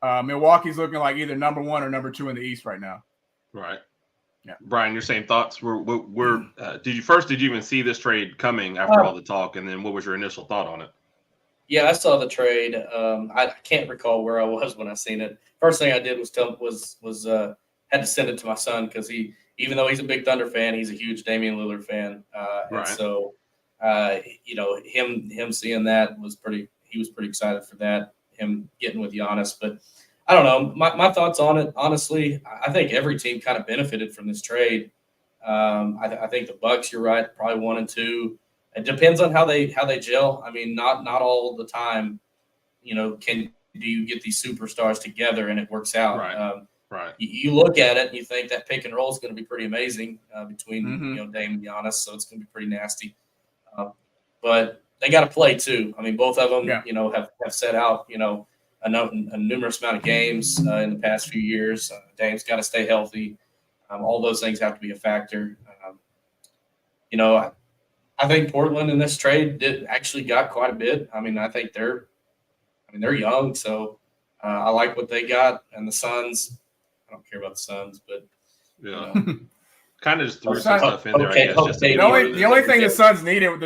Milwaukee's looking like either number 1 or number 2 in the East right now. Right. Yeah. Brian, your same thoughts? Did you even see this trade coming after all the talk? And then what was your initial thought on it? Yeah, I saw the trade. I can't recall where I was when I seen it. First thing I did was had to send it to my son because even though he's a big Thunder fan, he's a huge Damian Lillard fan. Right. And so, him seeing that he was pretty excited for that, him getting with Giannis. But I don't know. My thoughts on it, honestly, I think every team kind of benefited from this trade. I think the Bucks, you're right, probably 1 and 2. It depends on how they gel. I mean, not all the time, can do you get these superstars together and it works out? Right. You look at it and you think that pick and roll is going to be pretty amazing between Dame and Giannis, so it's going to be pretty nasty. But they got to play too. I mean, both of them, have set out, a numerous amount of games in the past few years. Dame's got to stay healthy. All those things have to be a factor. I think Portland in this trade actually got quite a bit. I mean, I think they're young, so I like what they got. And the Suns, I don't care about the Suns, but kind of just threw some stuff in there. I guess. The only thing the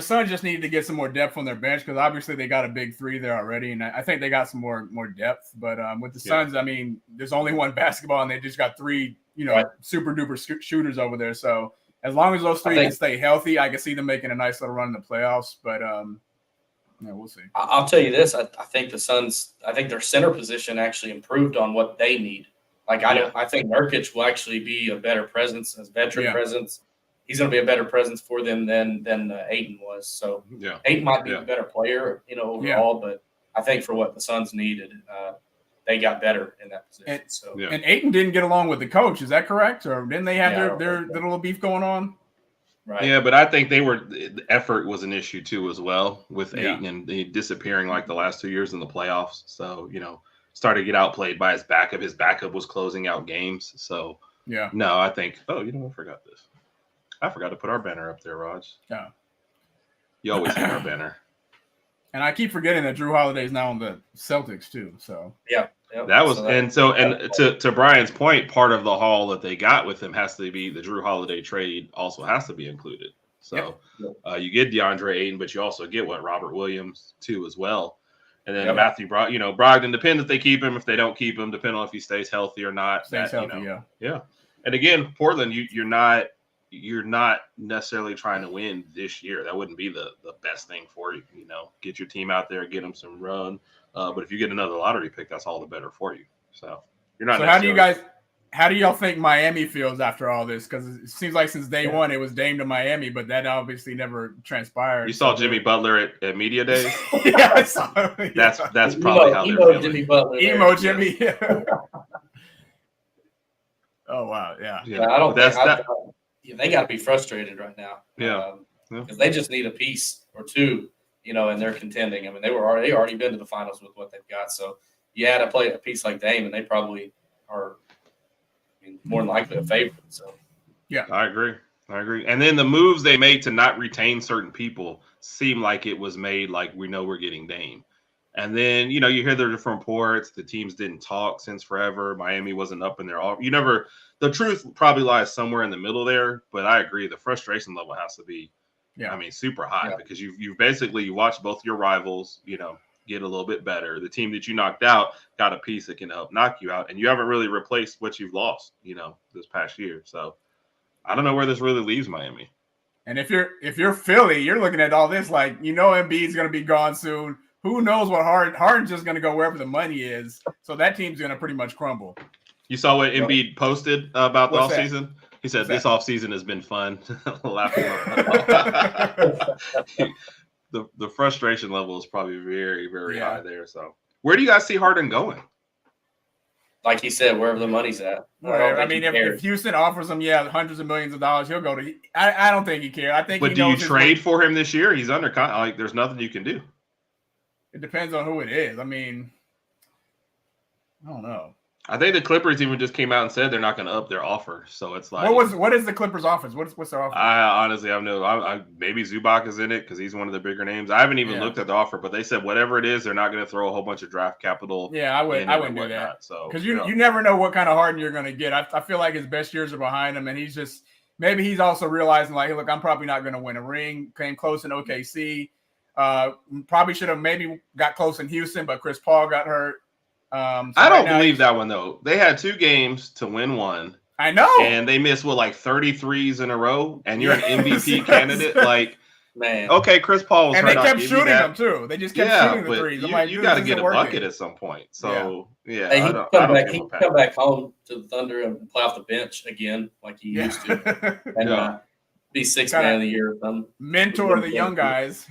Suns just needed to get some more depth on their bench because obviously they got a big three there already, and I think they got some more depth. But with the Suns, I mean, there's only one basketball, and they just got three, super duper shooters over there. So as long as those three can stay healthy, I can see them making a nice little run in the playoffs. But we'll see. I'll tell you this: I think the Suns, I think their center position actually improved on what they need. I think Nurkic will actually be a better presence as veteran presence. He's going to be a better presence for them than Ayton was. So Ayton might be a better player, overall, but I think for what the Suns needed, they got better in that position. And Ayton didn't get along with the coach. Is that correct? Or didn't they have their little beef going on? Right. Yeah, but I think the effort was an issue too as well with Ayton and he disappearing like the last 2 years in the playoffs. So, started to get outplayed by his backup. His backup was closing out games. So, no, I think, I forgot this. I forgot to put our banner up there, Raj. Yeah. You always hit our banner. And I keep forgetting that Drew Holiday's now on the Celtics too. So, that was, to Brian's point, part of the haul that they got with him has to be the Drew Holiday trade also has to be included. So, you get DeAndre Ayton, but you also get Robert Williams too as well. And then Matthew Brogdon, depends if they keep him, if they don't keep him, depending on if he stays healthy or not. Stays healthy, yeah. And again, Portland, you're not necessarily trying to win this year. That wouldn't be the best thing for you. Get your team out there, get them some run. But if you get another lottery pick, that's all the better for you. So you're not. So how do y'all think Miami feels after all this? Because it seems like since day one, it was Dame to Miami, but that obviously never transpired. You saw Jimmy Butler at media days. Yeah, I saw. That's probably how they're feeling. Jimmy Butler. Emo Jimmy. Yeah. Oh wow, yeah. I don't. They got to be frustrated right now. Because they just need a piece or two, and they're contending. I mean, they already been to the finals with what they've got. So you had to play a piece like Dame, and they probably are. More than likely a favorite. So, I agree. And then the moves they made to not retain certain people seem like it was made like we know we're getting Dame. And then, you hear the different reports. The teams didn't talk since forever. Miami wasn't up in there. The truth probably lies somewhere in the middle there. But I agree. The frustration level has to be, super high because you've basically watched both your rivals, get a little bit better. The team that you knocked out got a piece that can help knock you out, and you haven't really replaced what you've lost, this past year. So I don't know where this really leaves Miami. And if you're Philly, you're looking at all this like Embiid's going to be gone soon. Who knows what Harden's just going to go wherever the money is. So that team's going to pretty much crumble. You saw what Embiid posted about the offseason? He said this offseason has been fun. Laughing. The frustration level is probably very, very high there. So, where do you guys see Harden going? Like he said, wherever the money's at. I mean, if Houston offers him, hundreds of millions of dollars, he'll go to. I don't think he cares. I think. But do you trade for him this year? He's under contract. Like, there's nothing you can do. It depends on who it is. I mean, I don't know. I think the Clippers even just came out and said they're not going to up their offer. So it's like, what is the Clippers' offers? What's their offer? I honestly have maybe Zubac is in it because he's one of the bigger names. I haven't even looked at the offer, but they said whatever it is, they're not going to throw a whole bunch of draft capital. Yeah, I wouldn't do that. So because you never know what kind of Harden you're going to get. I feel like his best years are behind him, and he's also realizing like, hey, look, I'm probably not going to win a ring. Came close in OKC. Probably should have maybe got close in Houston, but Chris Paul got hurt. I don't believe that one though. They had 2 games to win one. I know, and they missed 33s in a row. And you're an MVP candidate, like man. Okay, Chris Paul was and they kept shooting them too. They just kept shooting the threes. I'm like, you got to get a bucket at some point. So he come back home to the Thunder and play off the bench again, like he used to, and be 6th man of the year or something. Mentor the young guys,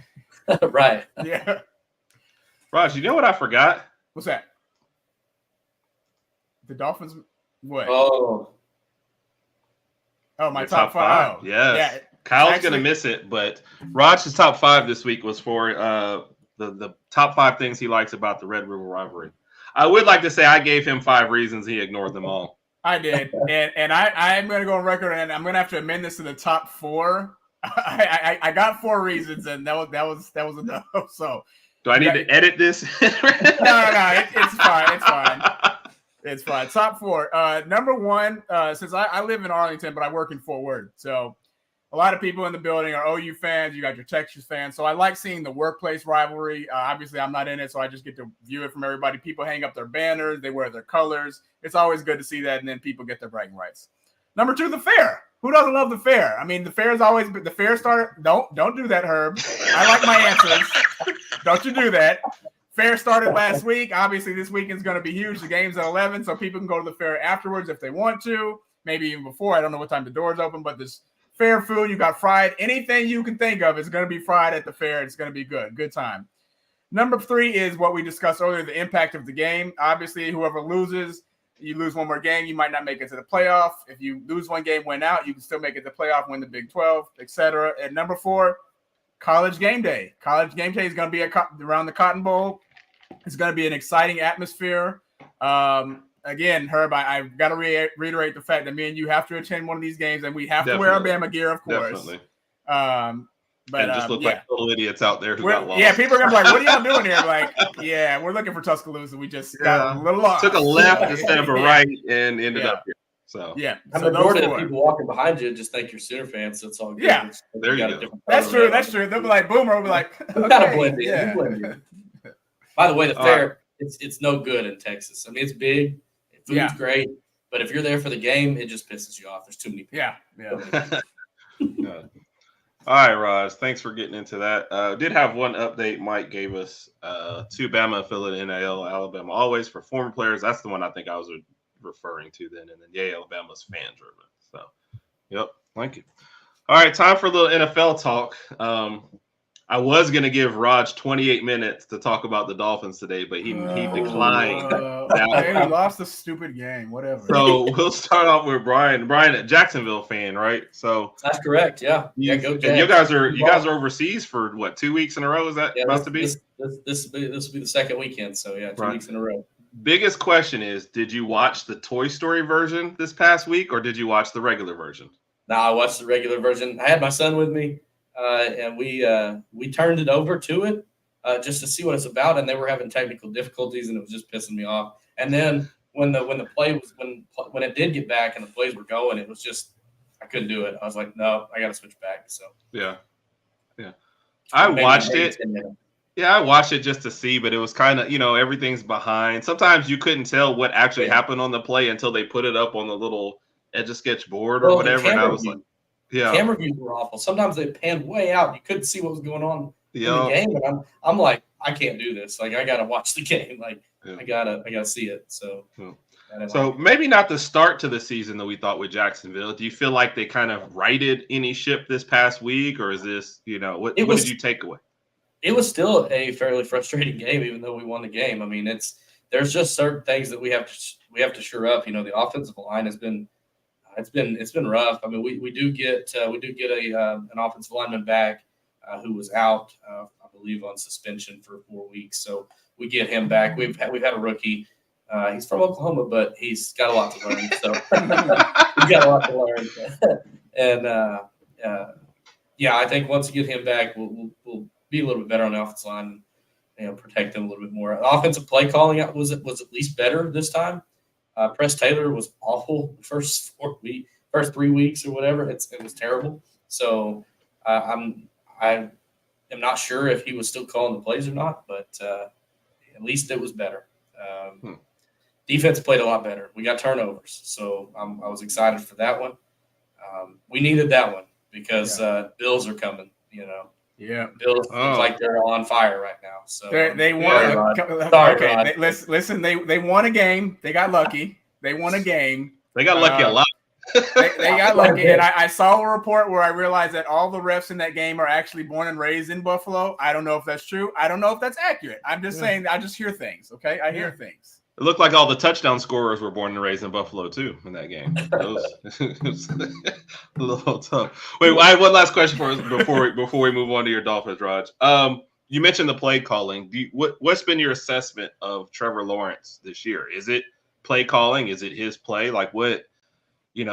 right? Yeah. Raj, you know what I forgot? What's that? The Dolphins. What? Oh, my top five. Oh, yes. Yeah. Kyle's going to miss it, but Raj's top 5 this week was for the top 5 things he likes about the Red River Rivalry. I would like to say I gave him 5 reasons. He ignored them all. I did, and I'm going to go on record, and I'm going to have to amend this to the top 4. I got 4 reasons, and that was enough. So, do I need to edit this? No, it's fine. It's fine. It's fine. Top 4. Number 1, since I live in Arlington, but I work in Fort Worth, so a lot of people in the building are OU fans. You got your Texas fans, so I like seeing the workplace rivalry. Obviously, I'm not in it, so I just get to view it from everybody. People hang up their banners, they wear their colors. It's always good to see that, and then people get their bragging rights. Number 2, the fair. Who doesn't love the fair? I mean, the fair is always the fair started. Don't do that, Herb. I like my answers. Don't you do that. Fair started last week. Obviously, this weekend's going to be huge. The game's at 11, so people can go to the fair afterwards if they want to. Maybe even before. I don't know what time the doors open, but this fair food, you got fried. Anything you can think of is going to be fried at the fair. It's going to be good. Good time. Number 3 is what we discussed earlier, the impact of the game. Obviously, whoever loses, you lose one more game, you might not make it to the playoff. If you lose one game, win out, you can still make it to the playoff, win the Big 12, etc. And number 4, college game day. College game day is going to be around the Cotton Bowl. It's going to be an exciting atmosphere. Again, Herb, I've got to reiterate the fact that me and you have to attend one of these games, and we have to wear our Bama gear, of course. Definitely. But and just look like little idiots out there who got lost. Yeah, people are going to be like, what are y'all doing here? Like, yeah, we're looking for Tuscaloosa. We just got a little lost. Took a left instead of a right and ended up here. So the majority of people walking behind you just think you're Sooner fans, so it's all good. Yeah, there you go. That's true. That's true. They'll be like, Boomer will be like, okay, kind of blend in. By the way, the fair, it's no good in Texas. I mean, it's big. Food's great. But if you're there for the game, it just pisses you off. There's too many people. Yeah. All right, Raj. Thanks for getting into that. Did have one update. Mike gave us 2 Bama affiliate NIL, Alabama always for former players. That's the one I think I was referring to then. And then, Alabama's fan driven. So, yep. Thank you. All right, time for a little NFL talk. I was going to give Raj 28 minutes to talk about the Dolphins today, but he declined. He lost the stupid game, whatever. So we'll start off with Bryan. Bryan, a Jacksonville fan, right? So that's correct. Yeah. Go Jags. You guys are overseas for what, 2 weeks in a row? Is that about to be? This will be the second weekend. So 2 weeks in a row. Biggest question is, did you watch the Toy Story version this past week, or did you watch the regular version? No, I watched the regular version. I had my son with me. And we turned it over to it just to see what it's about, and they were having technical difficulties, and it was just pissing me off. And then when it did get back and the plays were going, it was just I couldn't do it. I was like, no, I got to switch back. So yeah. I watched it. Yeah, I watched it just to see, but it was kind of everything's behind. Sometimes you couldn't tell what actually happened on the play until they put it up on the little Etch-a-Sketch board or whatever, and I was like. Yeah, camera views were awful. Sometimes they panned way out. You couldn't see what was going on in the game. And I'm like, I can't do this. Like, I gotta watch the game. Like, I gotta see it. So, maybe not the start to the season that we thought with Jacksonville. Do you feel like they kind of righted any ship this past week, or is this what did you take away? It was still a fairly frustrating game, even though we won the game. I mean, there's just certain things that we have to shore up. The offensive line has been. It's been rough. I mean, we do get an offensive lineman back who was out, I believe, on suspension for 4 weeks. So we get him back. We've had a rookie. He's from Oklahoma, but he's got a lot to learn. So he's got a lot to learn. And I think once you get him back, we'll be a little bit better on the offensive line. Protect them a little bit more. Offensive play calling out was at least better this time. Press Taylor was awful the first 3 weeks or whatever. It was terrible. So I am not sure if he was still calling the plays or not, but at least it was better. Defense played a lot better. We got turnovers, so I was excited for that one. We needed that one because Bills are coming. Yeah, Bills look like they're on fire right now. So they won. Sorry, listen. They won a game. They got lucky. They won a game. They got lucky a lot. They got lucky, and I saw a report where I realized that all the refs in that game are actually born and raised in Buffalo. I don't know if that's true. I don't know if that's accurate. I'm just saying. I just hear things. Okay, I hear things. It looked like all the touchdown scorers were born and raised in Buffalo too in that game. It was a little tough. Wait, I have one last question for us before we move on to your Dolphins, Raj. You mentioned the play calling. What's been your assessment of Trevor Lawrence this year? Is it play calling? Is it his play? Like what?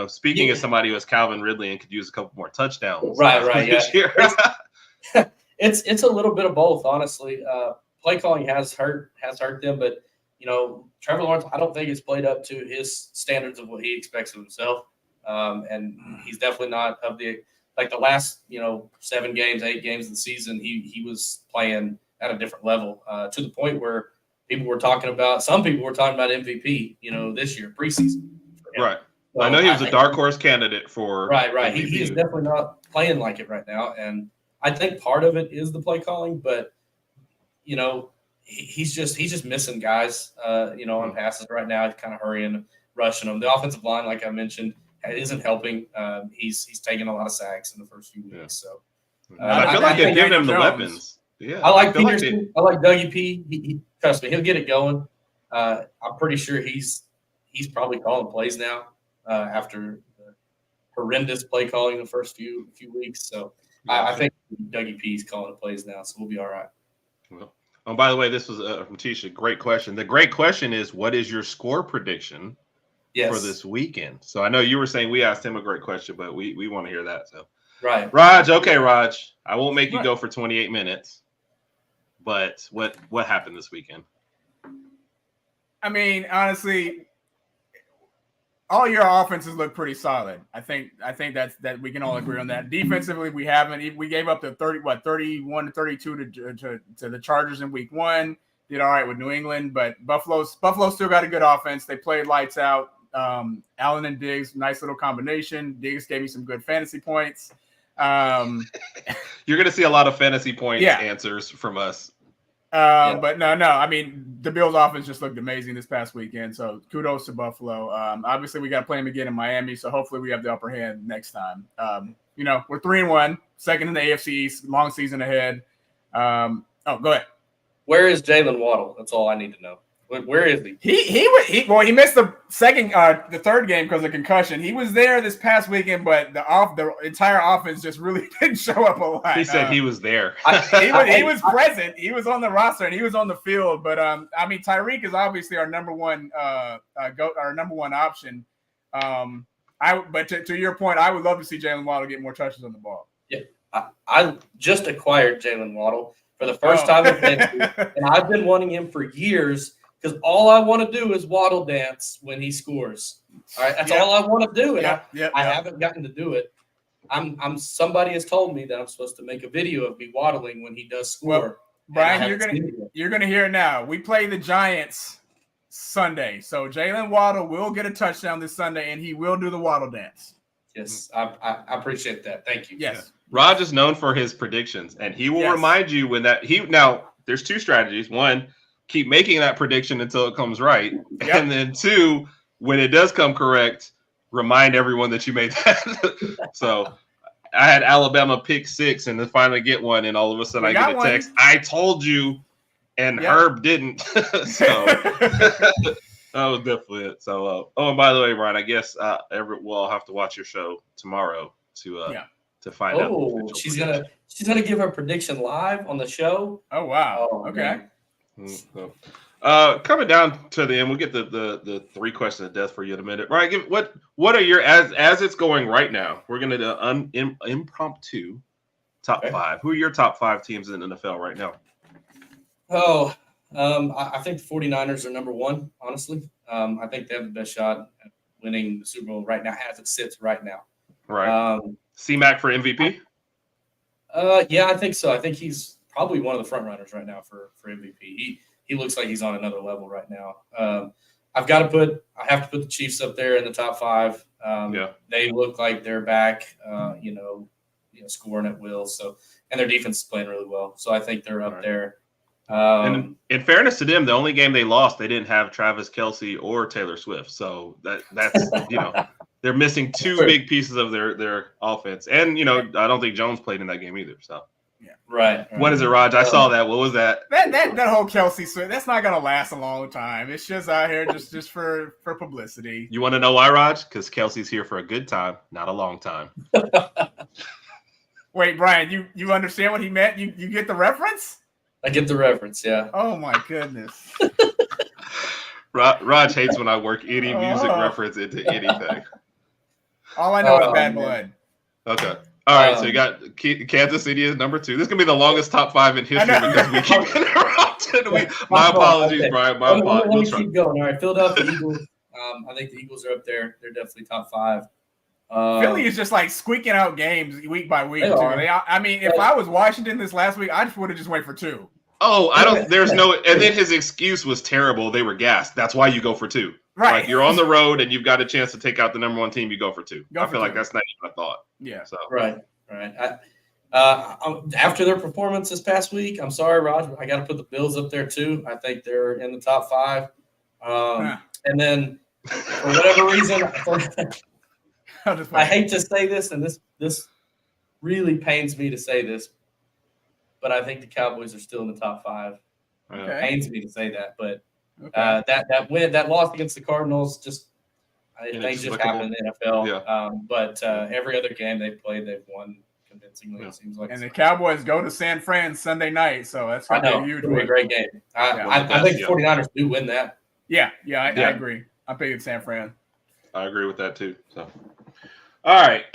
Speaking as somebody who has Calvin Ridley and could use a couple more touchdowns. Right. This year. It's a little bit of both, honestly. Play calling has hurt them, but Trevor Lawrence, I don't think he's played up to his standards of what he expects of himself. And he's definitely not of the last, 7 games, 8 games of the season, he was playing at a different level, to the point where some people were talking about MVP, this year, preseason. Right. So I know he was a dark horse candidate for. Right. He is definitely not playing like it right now. And I think part of it is the play calling, but, he's just missing guys, on passes right now. He's kind of hurrying, rushing them. The offensive line, like I mentioned, isn't helping. He's taking a lot of sacks in the first few weeks. So I feel like they've given him the weapons. Yeah, I like Peterson. I like Dougie P. He trust me, he'll get it going. I'm pretty sure he's probably calling plays now after the horrendous play calling the first few weeks. So I think Dougie P. is calling the plays now, so we'll be all right. Well. Oh, by the way, this was from Tisha. Great question. The great question is, what is your score prediction for this weekend? So I know you were saying we asked him a great question, but we want to hear that. So right, Raj. Okay, Raj. I won't make you go for 28 minutes. But what happened this weekend? I mean, honestly, all your offenses look pretty solid. I think that we can all agree on that. Defensively, we haven't. We gave up the 31 to 32 to the Chargers in week 1. Did all right with New England, but Buffalo still got a good offense. They played lights out. Allen and Diggs, nice little combination. Diggs gave me some good fantasy points. You're going to see a lot of fantasy point answers from us. But no. I mean, the Bills' offense just looked amazing this past weekend. So kudos to Buffalo. Obviously, we got to play them again in Miami. So hopefully, we have the upper hand next time. We're 3-1, second in the AFC East, long season ahead. Go ahead. Where is Jalen Waddle? That's all I need to know. Where is he? He missed the third game because of concussion. He was there this past weekend, but the entire offense just really didn't show up a lot. He said he was there. He was present. He was on the roster and he was on the field. But Tyreek is obviously our number one option. But to your point, I would love to see Jalen Waddle get more touches on the ball. Yeah, I just acquired Jalen Waddle for the first time in fantasy, and I've been wanting him for years. Because all I want to do is waddle dance when he scores. All right, that's all I want to do, and I haven't gotten to do it. Somebody has told me that I'm supposed to make a video of me waddling when he does score. Well, Brian, you're gonna hear it now. We play the Giants Sunday, so Jalen Waddle will get a touchdown this Sunday, and he will do the waddle dance. Yes, I appreciate that. Thank you. Yes, Raj is known for his predictions, and he will remind you when now. There's 2 strategies. 1. Keep making that prediction until it comes right. Yep. And then 2, when it does come correct, remind everyone that you made that. So I had Alabama pick 6 and then finally get one. And all of a sudden I get a text. I told you, and Herb didn't. So that was definitely it. So, and by the way, Ryan, I guess Everett will all have to watch your show tomorrow to find out. Oh, she's gonna give her prediction live on the show. Oh, wow. Oh, okay. So, coming down to the end, we'll get the 3 questions of death for you in a minute. Right? What are your as it's going right now? We're gonna do impromptu top 5. Who are your top 5 teams in the NFL right now? Oh, I think the 49ers are number 1. Honestly, I think they have the best shot at winning the Super Bowl right now, as it sits right now. Right. C-Mac for MVP. Yeah, I think so. I think he's probably one of the front runners right now for MVP. He looks like he's on another level right now. I have to put the Chiefs up there in the top 5. They look like they're back, scoring at will. So, and their defense is playing really well. So I think they're up there. And in fairness to them, the only game they lost, they didn't have Travis Kelce or Taylor Swift. So that's they're missing 2 big pieces of their offense. And I don't think Jones played in that game either. So Yeah. Right. What is it, Raj? I saw that. What was that? That whole Kelsey switch, that's not gonna last a long time. It's just out here just for publicity. You want to know why, Raj? Because Kelsey's here for a good time, not a long time. Wait, Brian, you understand what he meant? You get the reference? I get the reference, yeah. Oh my goodness. Raj hates when I work any music reference into anything. All I know is Bad Blood. Okay. All right, so you got Kansas City is number 2. This is going to be the longest top 5 in history because we keep interrupting. My apologies, okay. Brian. My apologies. Let me keep going. All right, Philadelphia Eagles. I think the Eagles are up there. They're definitely top 5. Philly is just like squeaking out games week by week. I mean, if I was Washington this last week, I just would have just went for 2. Oh, there's no, and then his excuse was terrible. They were gassed. That's why you go for 2. Right. Like you're on the road and you've got a chance to take out the number 1 team. You go for 2. I feel like that's not even a thought. Yeah. So right. After their performance this past week, I'm sorry, Raj, but I got to put the Bills up there too. I think they're in the top 5. And then for whatever reason, I hate to say this, and this really pains me to say this, but I think the Cowboys are still in the top 5. Okay. It pains me to say that, but that loss against the Cardinals things just happen in the NFL. Yeah. But every other game they've played, they've won convincingly. It seems like. And the Cowboys go to San Fran Sunday night, so that's going to be a huge win. A great game. I think the 49ers do win that. Yeah, I agree. I'm picking San Fran. I agree with that too. So, all right.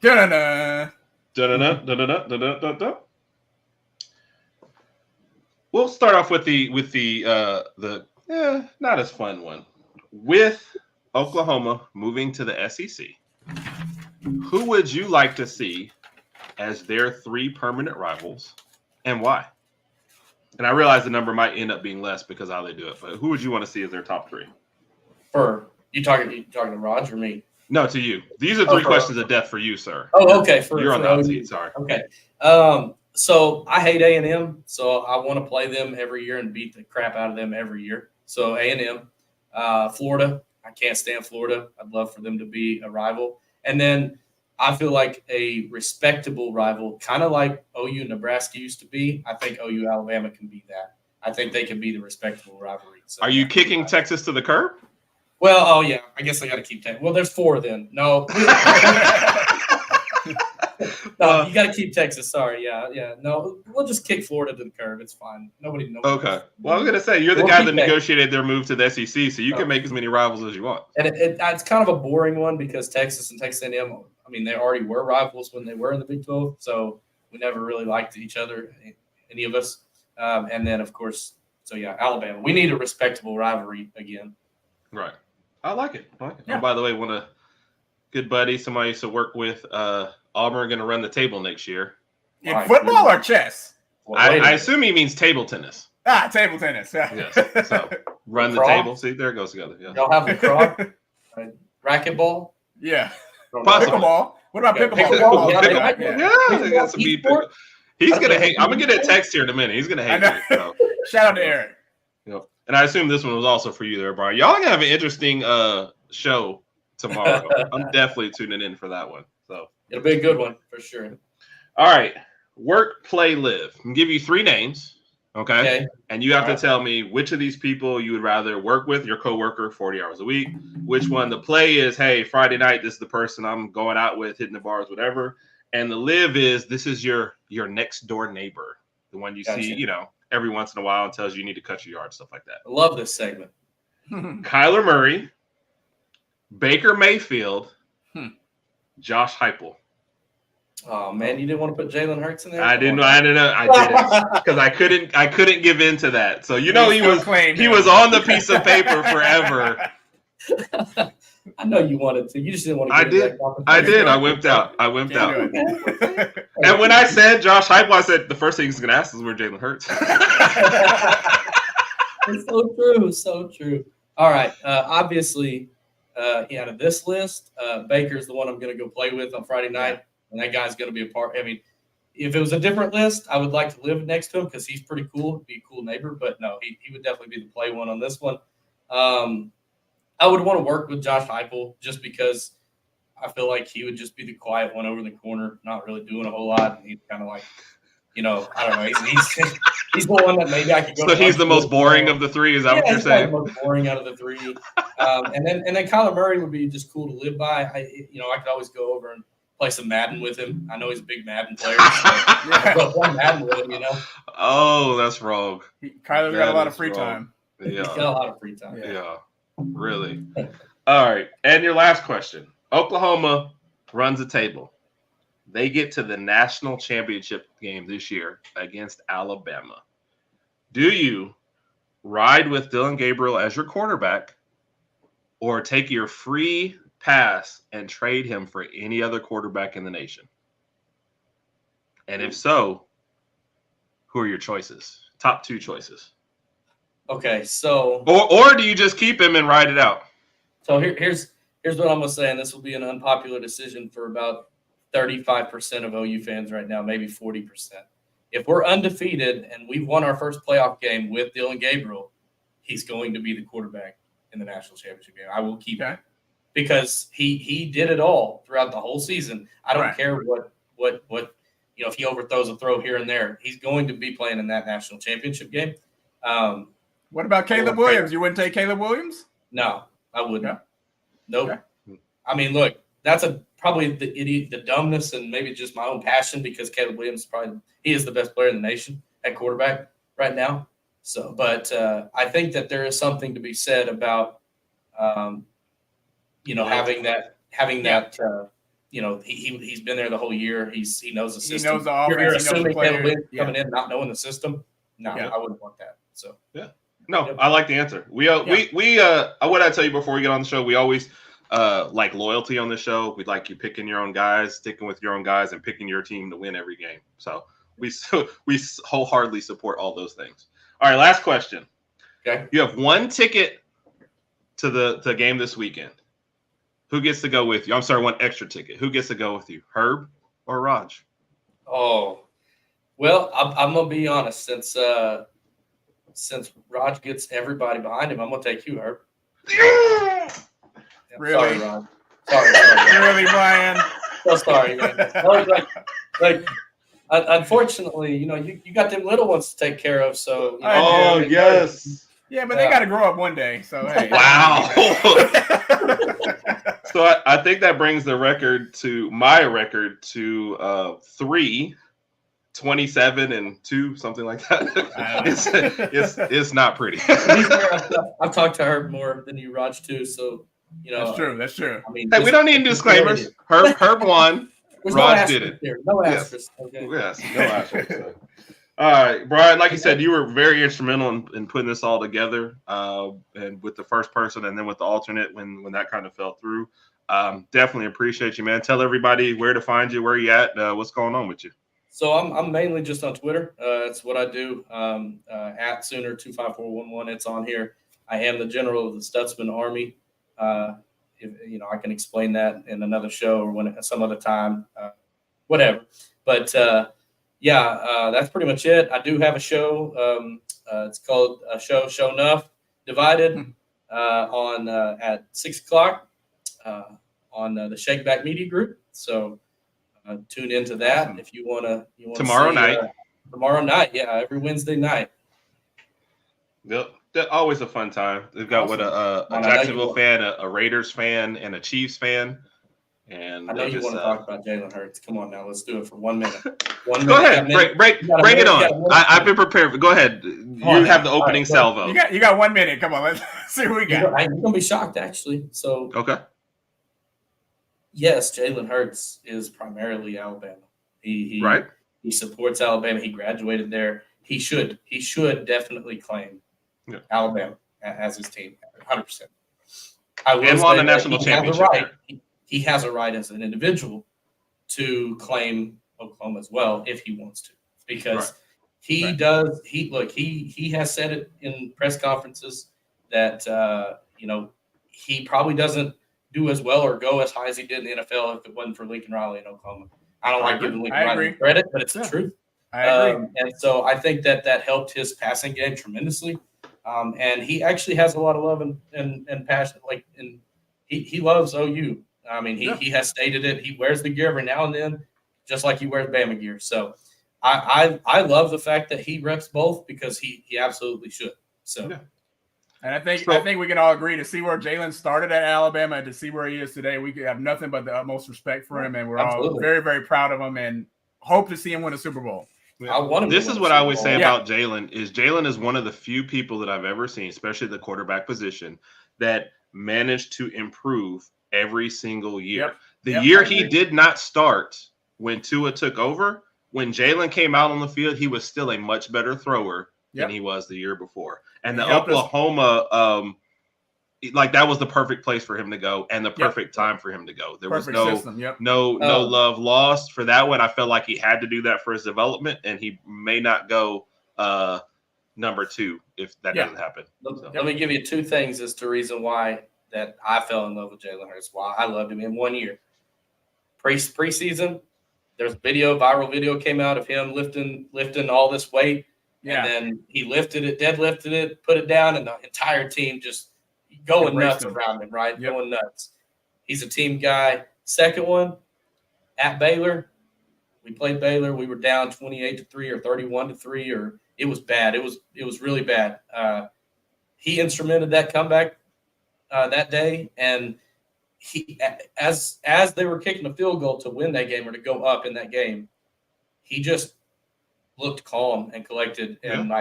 Da-da-da. Da-da-da. We'll start off with the not as fun one. With Oklahoma moving to the SEC, who would you like to see as their 3 permanent rivals, and why? And I realize the number might end up being less because of how they do it, but who would you want to see as their top 3? For you talking to Raj or me? No, to you. These are 3 questions of death for you, sir. Oh, okay. You're on the hot seat. Sorry. Okay. So I hate A&M, so I want to play them every year and beat the crap out of them every year. So A&M, Florida. I can't stand Florida. I'd love for them to be a rival. And then I feel like a respectable rival, kind of like OU Nebraska used to be. I think OU Alabama can be that. I think they can be the respectable rivalry. So, are you kicking Texas to the curb? Well, yeah. I guess I got to keep Texas. Well, there's 4 then. No. No, you got to keep Texas. Sorry. Yeah. No, we'll just kick Florida to the curb. It's fine. Nobody knows. Okay. Well, I was going to say, you're the guy that negotiated their move to the SEC, so you can make as many rivals as you want. And it's kind of a boring one because Texas and Texas A&M, I mean, they already were rivals when they were in the Big 12, so we never really liked each other, any of us. And then, of course, Alabama. We need a respectable rivalry again. Right. I like it. Yeah. Oh, by the way, one of good buddy, somebody I used to work with, Auburn going to run the table next year. In football or chess? I assume he means table tennis. Table tennis. Yeah. Yes. So run the table. See, there it goes together. Yeah. Y'all have lacrosse, racquetball. Yeah. Possibly. Pickleball. What about pickleball? Yeah. He's gonna hate. I'm gonna get a text here in a minute. He's gonna hate me. So. Shout out to Eric. Yep. And I assume this one was also for you there, Brian. Y'all gonna have an interesting show tomorrow. I'm definitely tuning in for that one. So it'll be a good one for sure. All right. Work, play, live. I'm gonna give you 3 names. Okay. And you have to tell me which of these people you would rather work with, your coworker, 40 hours a week. Which one the play is, hey, Friday night, this is the person I'm going out with, hitting the bars, whatever. And the live is, this is your next door neighbor, the one you see, every once in a while and tells you need to cut your yard, stuff like that. I love this segment. Kyler Murray, Baker Mayfield, Josh Heupel. Oh man, you didn't want to put Jalen Hurts in there? I didn't because I couldn't give in to that. So he was on the piece of paper forever. I know you wanted to. You just didn't want to. I did. I wimped out. And when I said Josh Heupel, I said the first thing he's going to ask is where Jalen Hurts. It's so true. All right. Obviously, out of this list, Baker's the one I'm going to go play with on Friday night. And that guy's going to be a part. I mean, if it was a different list, I would like to live next to him because he's pretty cool. Be a cool neighbor. But no, he would definitely be the play one on this one. I would want to work with Josh Heupel just because I feel like he would just be the quiet one over in the corner, not really doing a whole lot. And he's kind of like, I don't know. He's the one that maybe I could go. So he's the most boring of the three. Is that what you're saying? The most boring out of the three. And then Kyler Murray would be just cool to live by. I could always go over and play some Madden with him. I know he's a big Madden player. So I'll play Madden with him. Oh, that's wrong. Kyler's got a lot of free time. Yeah. He's got a lot of free time. Yeah. Really. All right. And your last question. Oklahoma runs the table. They get to the national championship game this year against Alabama. Do you ride with Dylan Gabriel as your quarterback or take your free pass and trade him for any other quarterback in the nation? And if so, who are your choices? Top 2 choices. Okay, so or do you just keep him and ride it out? So here's what I'm gonna say, and this will be an unpopular decision for about 35% of OU fans right now, maybe 40%. If we're undefeated and we've won our first playoff game with Dylan Gabriel, he's going to be the quarterback in the national championship game. I will keep him because he did it all throughout the whole season. I don't care what if he overthrows a throw here and there, he's going to be playing in that national championship game. What about Caleb Williams? You wouldn't take Caleb Williams? No, I wouldn't. Yeah. Nope. Okay. I mean, look, that's probably the dumbness and maybe just my own passion because Caleb Williams he is the best player in the nation at quarterback right now. So, but I think that there is something to be said about, having that. He's been there the whole year. He knows the system. He knows the offense. You're assuming Caleb Williams coming in not knowing the system. No, I wouldn't want that. So No, I like the answer. We what I tell you before we get on the show, we always like loyalty on the show. We'd like you picking your own guys, sticking with your own guys, and picking your team to win every game. So we wholeheartedly support all those things. All right, last question. Okay. You have one ticket to the game this weekend. Who gets to go with you? I'm sorry, one extra ticket. Who gets to go with you, Herb or Raj? Oh, well, I'm gonna be honest. Since Raj gets everybody behind him, I'm gonna take you, Herb. Yeah! Really? Sorry, Raj. Sorry. Really, Bryan? So sorry, man. Unfortunately, you got them little ones to take care of. So. Yes. Yeah, but they got to grow up one day. So hey. Wow. So I think that brings the record to 3, 27 and 2, something like that. It's not pretty. I've talked to Herb more than you, Raj, too. So that's true. I mean, hey, we don't need disclaimers. Herb won. Raj did it. No asterisk. Okay. Yes, no asterisk. All right, Bryan, like you said, you were very instrumental in putting this all together, and with the first person and then with the alternate when that kind of fell through. Definitely appreciate you, man. Tell everybody where to find you, where you at, what's going on with you. So I'm mainly just on Twitter. It's what I do. At Sooner25411. It's on here. I am the general of the Stutzman Army. I can explain that in another show or some other time, whatever. But that's pretty much it. I do have a show. It's called Show Enough Divided on at 6:00 on the Shakeback Media Group. So tune into that awesome. If you want to. Tomorrow night. Tomorrow night, every Wednesday night. Yep. Always a fun time. They've got a Jacksonville fan, a Raiders fan, and a Chiefs fan. And I know you want to talk about Jalen Hurts. Come on now, let's do it for 1 minute. Go ahead, bring it on. I've been prepared. Go ahead. You have the opening salvo. You got 1 minute. Come on, let's see what we got. You're gonna be shocked, actually. So okay. Yes, Jalen Hurts is primarily Alabama. He supports Alabama. He graduated there. He should definitely claim Alabama as his team, 100%. I will say the national championship. He has a right as an individual to claim Oklahoma as well if he wants to, because he does. He has said it in press conferences that he probably doesn't do as well or go as high as he did in the NFL if it wasn't for Lincoln Riley in Oklahoma. I don't like giving Lincoln Riley credit, but it's the truth. I agree. And so I think that helped his passing game tremendously. And he actually has a lot of love and passion. He loves OU. I mean, he has stated it. He wears the gear every now and then, just like he wears Bama gear. So I love the fact that he reps both because he absolutely should. So. Yeah. And I think we can all agree to see where Jalen started at Alabama and to see where he is today. We have nothing but the utmost respect for him, and we're all very, very proud of him and hope to see him win a Super Bowl. Yeah. This is what I always say about Jalen is one of the few people that I've ever seen, especially the quarterback position, that managed to improve every single year. The year he did not start when Tua took over, when Jalen came out on the field, he was still a much better thrower than he was the year before. And the Oklahoma, that was the perfect place for him to go and the perfect time for him to go. There was no love lost for that one. I felt like he had to do that for his development, and he may not go number 2 if that doesn't happen. Let me give you 2 things as to reason why that I fell in love with Jalen Hurts. Why I loved him in 1 year. Preseason, there's viral video came out of him lifting all this weight. Yeah. And then he deadlifted it, put it down, and the entire team just going nuts around him, right? Yep. Going nuts. He's a team guy. Second one, at Baylor, we played Baylor. We were down 28-3 or 31-3, or it was bad. It was really bad. He instrumented that comeback that day, and he, as they were kicking a field goal to win that game or to go up in that game, he just looked calm and collected, and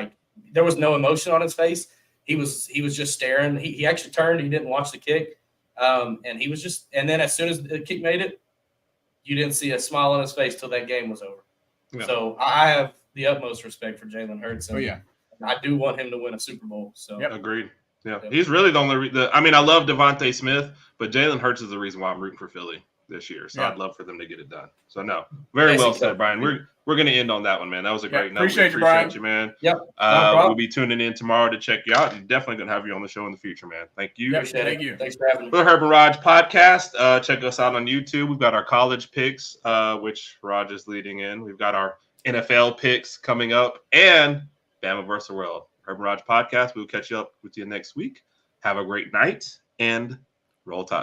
there was no emotion on his face. He was just staring. He actually turned. He didn't watch the kick, and he was just. And then as soon as the kick made it, you didn't see a smile on his face till that game was over. Yeah. So I have the utmost respect for Jalen Hurts. And I do want him to win a Super Bowl. So agreed. Yeah, he's really the only. I mean, I love Devontae Smith, but Jalen Hurts is the reason why I'm rooting for Philly this year. So I'd love for them to get it done. So very well said, Bryan. We're going to end on that one, man. That was a great note. Appreciate you, man. Yep. We'll be tuning in tomorrow to check you out. And definitely going to have you on the show in the future, man. Thank you. Thank you. Thanks for having me. The Herb and Raj podcast. Check us out on YouTube. We've got our college picks, which Raj is leading in. We've got our NFL picks coming up and Bama versus World. Herb and Raj podcast. We'll catch up with you next week. Have a great night and roll tide.